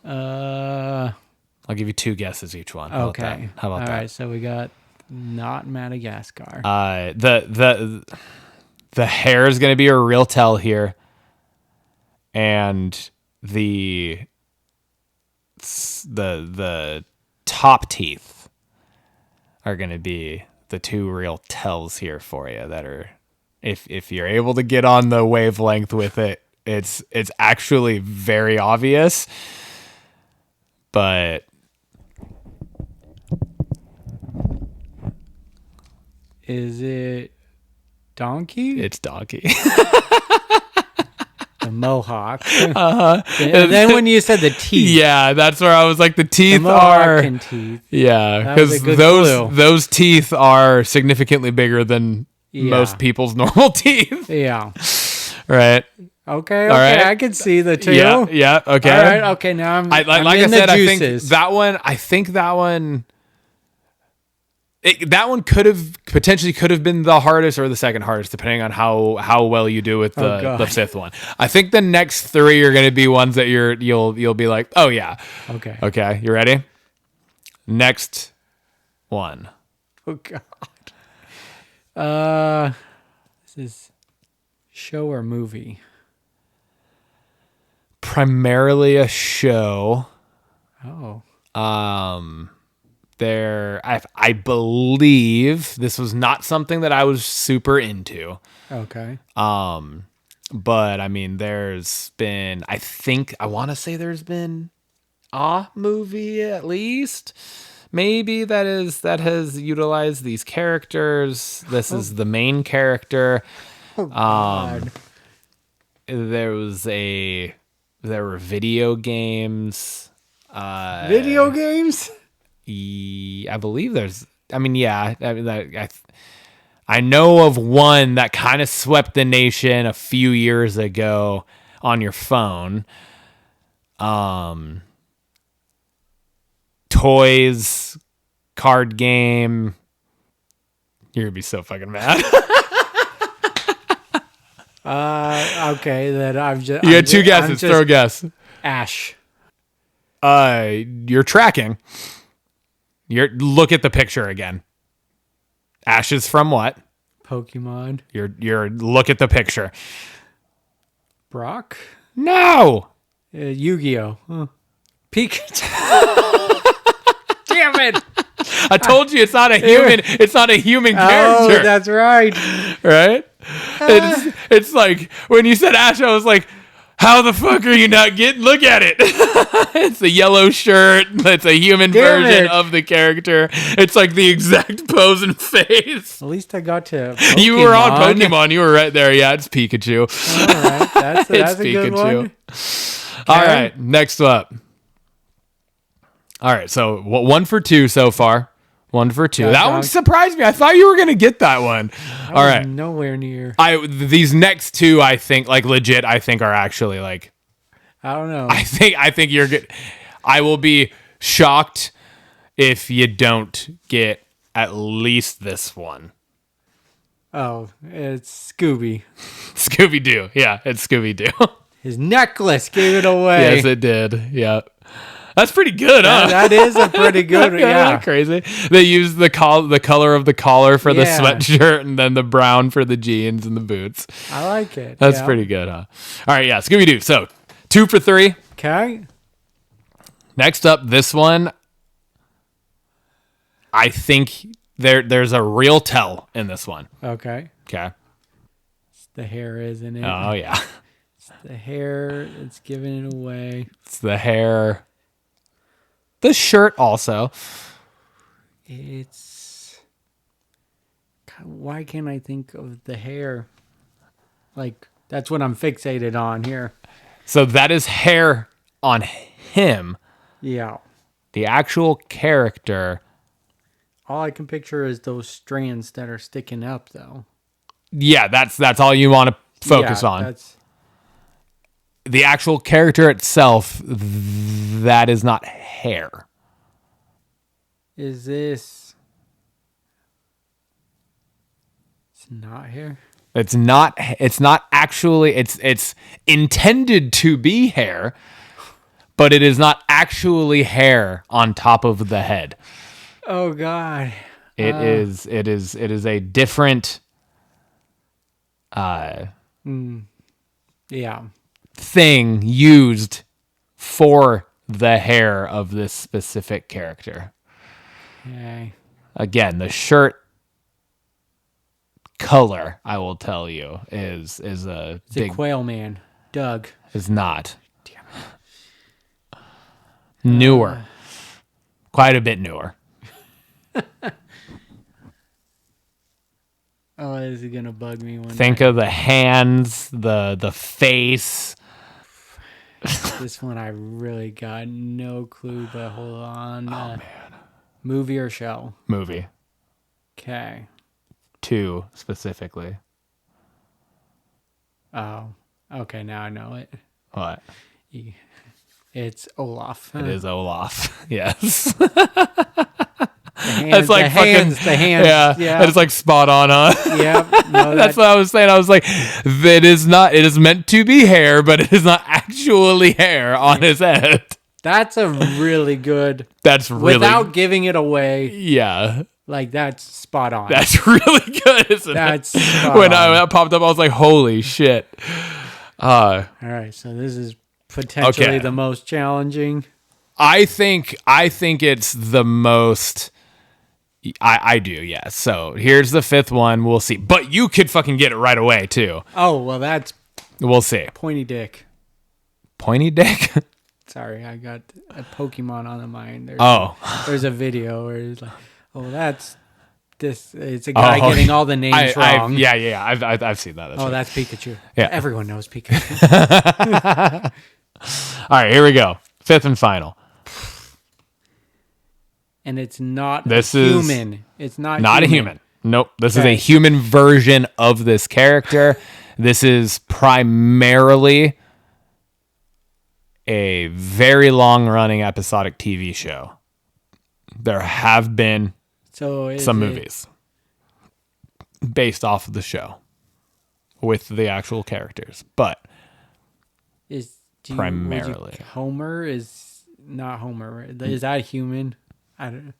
I'll give you 2 guesses each one. Okay. How about that? All right, so we got not Madagascar. The hair is going to be a real tell here, and the top teeth are going to be the 2 real tells here for you. That are, if you're able to get on the wavelength with it, It's actually very obvious, but Is it donkey? it's donkey. The mohawk. And then when you said the teeth. Yeah, that's where I was like, the teeth The are. mohawk and teeth. Yeah, That was because a good clue. those teeth are significantly bigger than most people's normal teeth. Yeah. Right. Okay. All right. I can see the two. Yeah. Okay. All right. Okay. Now I'm. Like I'm I in said, the I think juices. that one. That one could have potentially been the hardest or the second hardest, depending on how well you do with the fifth one. I think the next three are going to be ones that you'll be like, oh yeah, okay, you ready? Next one. Oh God. This is show or movie? Primarily a show. Oh. I believe this was not something that I was super into. Okay. But I mean, there's been, I want to say there's been a movie at least, maybe that has utilized these characters. This is the main character. Oh, God. There were video games. Video games? I believe there's. I mean, yeah. I know of one that kind of swept the nation a few years ago on your phone. Toys, card game. You're gonna be so fucking mad. Okay. That I'm just. You had two guesses. Throw a guess. Ash. You're tracking. Look at the picture again. Ash is from what? Pokemon. You're look at the picture. Brock. No. Yu-Gi-Oh. Huh. Pikachu. Damn it! I told you it's not a human. It's not a human character. Oh, that's right. Right? It's like when you said Ash, I was like, how the fuck are you not getting? Look at it. It's a yellow shirt. It's a human version of the character. It's like the exact pose and face. At least I got to Pokemon. You were on Pokemon. You were right there. Yeah, it's Pikachu. All right. That's It's a good one. All right. Next up. All right. So 1 for 2 so far. 1 for 2. That one surprised me. I thought you were going to get that one. All right. Nowhere near. These next two, I think, like legit, I think are actually like. I don't know. I think you're good. I will be shocked if you don't get at least this one. Oh, it's Scooby. Scooby-Doo. Yeah, it's Scooby-Doo. His necklace gave it away. Yes, it did. Yeah. That's pretty good, huh? That is a pretty good, yeah. Crazy. They used the color of the collar for the sweatshirt and then the brown for the jeans and the boots. I like it. That's pretty good, huh? All right, yeah, Scooby-Doo. So 2 for 3. Okay. Next up, this one, I think there's a real tell in this one. Okay. Okay. It's the hair, isn't it? Oh, yeah. It's the hair. It's giving it away. It's the hair. The shirt also. It's... God, why can't I think of the hair? Like, that's what I'm fixated on here. So that is hair on him. Yeah. The actual character. All I can picture is those strands that are sticking up, though. Yeah, that's all you want to focus on. That's... The actual character itself, that is not hair. Is this... It's not hair? It's not actually, it's intended to be hair, but it is not actually hair on top of the head. Oh God. It is a different Yeah. thing used for the hair of this specific character. Okay. Again, the shirt color, I will tell you, is a It's big... a Quail Man. Doug. Is not. Newer. Quite a bit newer. Oh, is he gonna bug me one Think night? of the hands, the face. This one I really got no clue, but hold on. Man. Movie or show? Movie. Okay. 2 specifically. Oh, okay. Now I know it. What? It's Olaf. It is Olaf. Yes. The hands, That's like the hands. Yeah. That is like spot on, huh? Yeah. No, That's what I was saying. I was like, it is meant to be hair, but it is not actually hair on his head. That's a really good. That's really. Without giving it away. Yeah. Like, that's spot on. That's really good, isn't That's it? spot When on. that popped up, I was like, holy shit. All right. So this is potentially Okay. the most challenging. I think it's the most. I do, yeah. So here's the 5th one. We'll see. But you could fucking get it right away, too. Oh, well, that's We'll see. pointy dick. Pointy dick? Sorry, I got a Pokemon on the mind. There's a video where it's like, oh, that's this. It's a guy getting all the names wrong. Yeah. I've seen that. That's Pikachu. Yeah. Everyone knows Pikachu. All right, here we go. 5th and final. And it's not This is human. It's not a human. Nope. This is a human version of this character. This is primarily a very long-running episodic TV show. There have been some movies based off of the show with the actual characters, but primarily Homer is not Homer. Is that human? I don't know.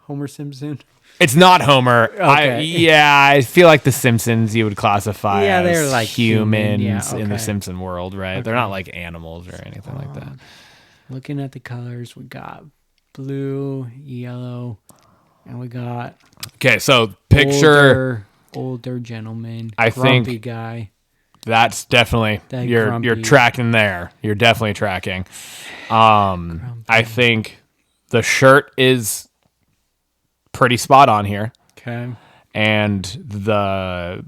Homer Simpson. It's not Homer. Okay. I feel like the Simpsons you would classify they're as like humans in the okay. Simpson world, right? They're not like animals or anything like that. Looking at the colors, we got blue, yellow, and we got Okay, so picture older gentleman, I grumpy think guy. that's definitely you're grumpy. tracking there. You're definitely tracking. I think the shirt is pretty spot on here. Okay. And the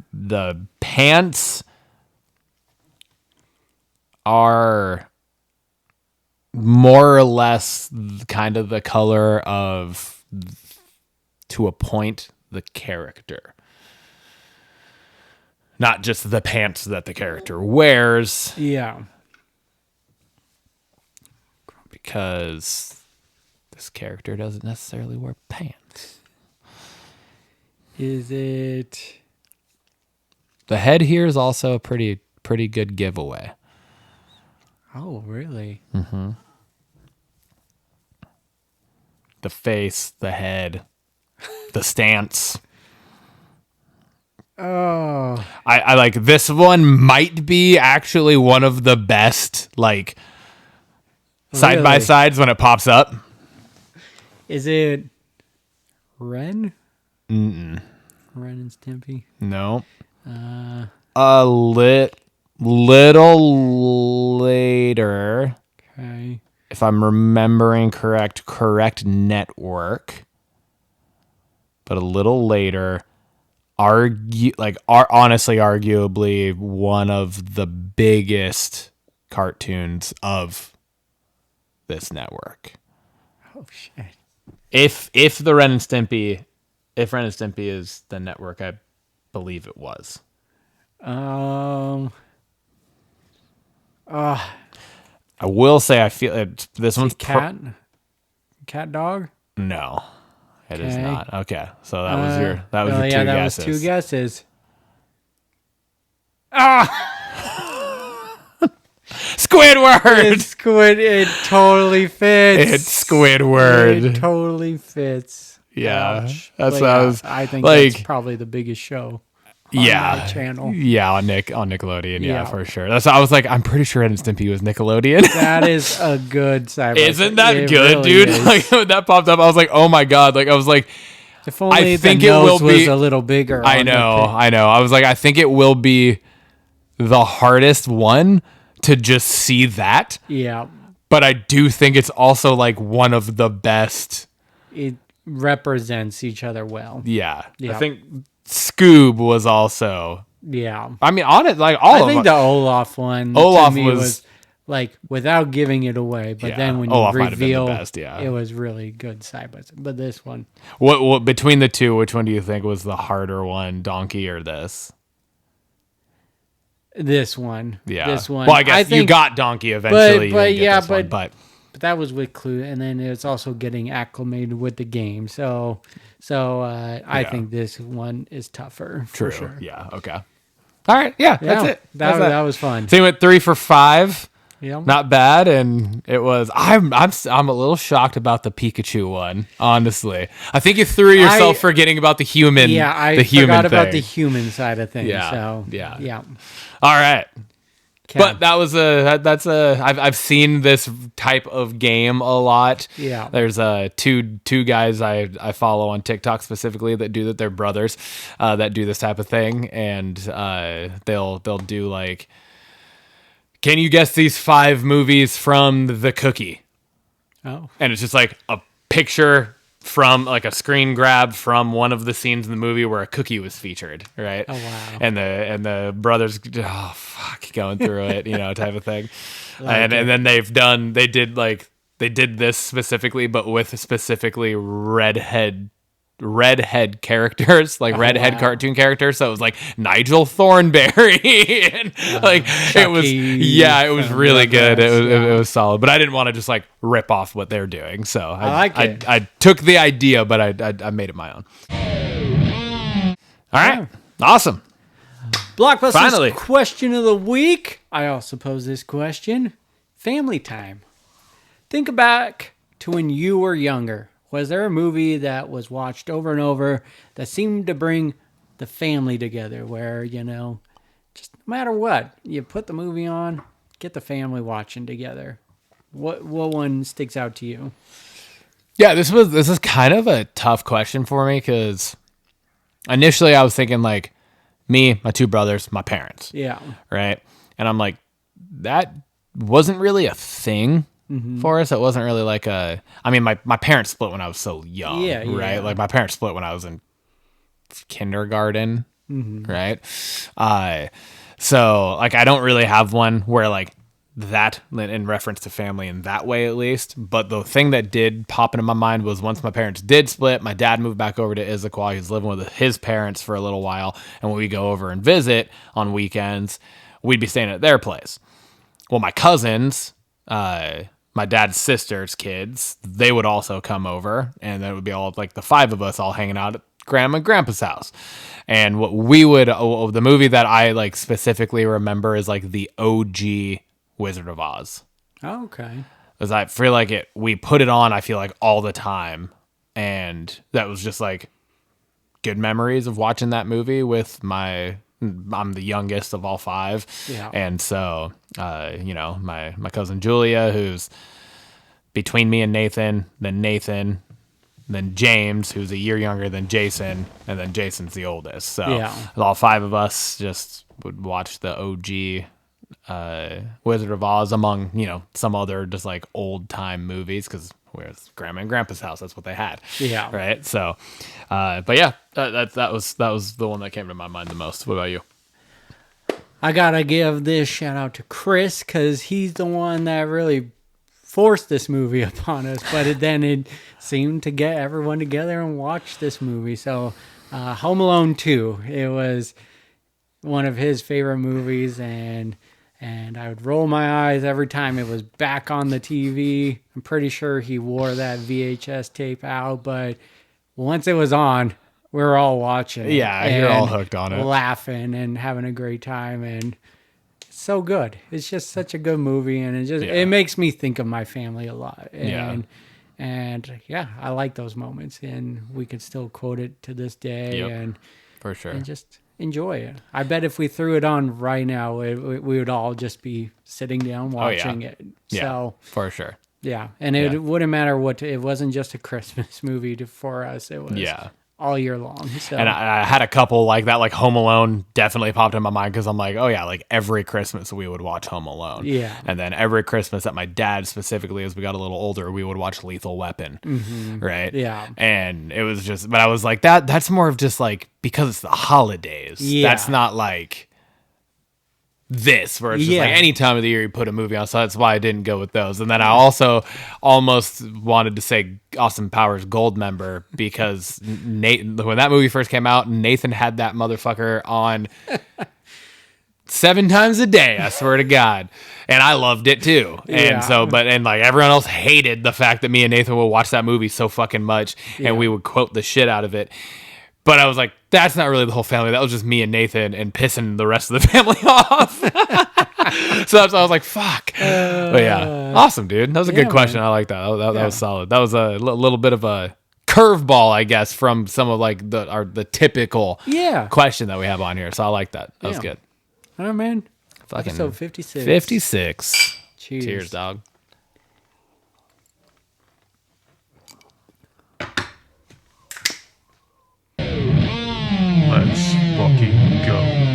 pants are more or less kind of the color of, to a point, the character. Not just the pants that the character wears. Yeah. Because this character doesn't necessarily wear pants. Is it? The head here is also a pretty good giveaway. Oh, really? Mm-hmm. The face, the head, the stance. Oh. I like this one might be actually one of the best like side by sides when it pops up. Is it Ren? Mm-mm. Ren and Stimpy? No. A little later. Okay. If I'm remembering correct network. But a little later, honestly, arguably one of the biggest cartoons of this network. Oh shit. If Ren and Stimpy is the network, I believe it was. I will say I feel this one's cat dog. No, it is Okay. not. Okay, so that was your two that guesses. was 2 guesses. Squidward. It's Squid. It totally fits. It's Squidward. It totally fits. Yeah, Ouch. that's But what I was. I think like, that's probably the biggest show. Yeah, that channel. Yeah, on Nickelodeon. Yeah, Yeah. for sure. That's. I was like, I'm pretty sure Ren and Stimpy was Nickelodeon. That is a good side. Isn't that It good, really dude? is. Like when that popped up, I was like, oh my god! Like I was like, If only I think the it nose will be was a little bigger. I know. I was like, I think it will be the hardest one to just see that. Yeah. But I do think it's also like one of the best. It represents each other well. Yeah. Yeah. I think Scoob was also. Yeah. I mean, on it, like all I of think them. the Olaf one Olaf to me was- was like without giving it away, but Yeah, then when you Olaf might have been the reveal best, yeah. it was really good side by side. But this one, What between the two, which one do you think was the harder one, Donkey or this? Yeah. This one. Well, I guess you got Donkey eventually. But you didn't get yeah, this one, but that was with Clue, and then it's also getting acclimated with the game. I Yeah. think this one is tougher true. for sure. Yeah. Okay. All right. Yeah. That's Yeah, it. That's that was fun. So you went 3 for 5. Yeah. Not bad, and it was. I'm a little shocked about the Pikachu one. Honestly, I think you threw yourself forgetting about the human. Yeah, I the human forgot about the thing. human side of things. Yeah, So yeah. All right. Okay. But that was I've seen this type of game a lot. Yeah. There's two guys I follow on TikTok specifically that do that. They're brothers that do this type of thing, and they'll do like, can you guess these 5 movies from The Cookie? Oh. And it's just like a picture from like a screen grab from one of the scenes in the movie where a cookie was featured, right? Oh, wow. And the brothers, going through it, type of thing. And then they did this specifically, but with specifically redhead characters, like redhead wow. cartoon characters. So it was like Nigel Thornberry, and it was really good. It was solid, but I didn't want to just like rip off what they're doing. So I like it. I took the idea, but I made it my own. All right, awesome. Blockbusters Finally. question of the week. I also pose this question. Family time. Think back to when you were younger. Was there a movie that was watched over and over that seemed to bring the family together where, just no matter what, you put the movie on, get the family watching together? What one sticks out to you? Yeah, this is kind of a tough question for me because initially I was thinking like me, my 2 brothers, my parents. Yeah. Right? And I'm like, that wasn't really a thing for us. It wasn't really like my parents split when I was so young, Yeah, right? yeah. Like my parents split when I was in kindergarten, right? So like I don't really have one where like that in reference to family in that way at least. But the thing that did pop into my mind was once my parents did split, my dad moved back over to Issaquah. He was living with his parents for a little while. And when we go over and visit on weekends, we'd be staying at their place. Well, my cousins, my dad's sister's kids, they would also come over, and then it would be all like the 5 of us all hanging out at Grandma and Grandpa's house. And what the movie that I like specifically remember is like the OG Wizard of Oz. Oh, okay. Because I feel like we put it on, I feel like all the time. And that was just like good memories of watching that movie with I'm the youngest of all 5. Yeah. And so, my cousin Julia, who's between me and Nathan, then James, who's a year younger than Jason, and then Jason's the oldest. So all 5 of us just would watch the OG Wizard of Oz among, some other just like old time movies because we're at Grandma and Grandpa's house. That's what they had. Yeah. Right. So, but yeah, that was the one that came to my mind the most. What about you? I gotta give this shout out to Chris because he's the one that really forced this movie upon us, but then it seemed to get everyone together and watch this movie. So Home Alone 2, it was one of his favorite movies, and I would roll my eyes every time it was back on the TV. I'm pretty sure he wore that VHS tape out, but once it was on, we were all watching. Yeah, you're all hooked on it. Laughing and having a great time, and it's so good. It's just such a good movie, and it makes me think of my family a lot. And I like those moments, and we could still quote it to this day, and for sure, and just enjoy it. I bet if we threw it on right now, we would all just be sitting down watching it. Yeah, so for sure. Yeah, and it wouldn't matter what. It wasn't just a Christmas movie for us. It was all year long. So. And I had a couple like that, like Home Alone definitely popped in my mind because I'm like, oh yeah, like every Christmas we would watch Home Alone. Yeah. And then every Christmas that my dad specifically, as we got a little older, we would watch Lethal Weapon. Right. Yeah. And it was just, but I was like, that's more of just like, because it's the holidays. Yeah. That's not like this, where it's just like any time of the year you put a movie on. So that's why I didn't go with those. And then I also almost wanted to say Austin Powers Goldmember, because Nathan, when that movie first came out, Nathan had that motherfucker on 7 times a day, I swear to God. And I loved it too. And so, and like everyone else hated the fact that me and Nathan would watch that movie so fucking much, and we would quote the shit out of it. But I was like, that's not really the whole family. That was just me and Nathan and pissing the rest of the family off. So I was like, fuck. But yeah, awesome, dude. That was a good question. Man. I like that. That was solid. That was a little bit of a curveball, I guess, from some of like the typical question that we have on here. So I like that. That was good. All right, man. Fucking episode 56. 56. Cheers, dog. Let's fucking go.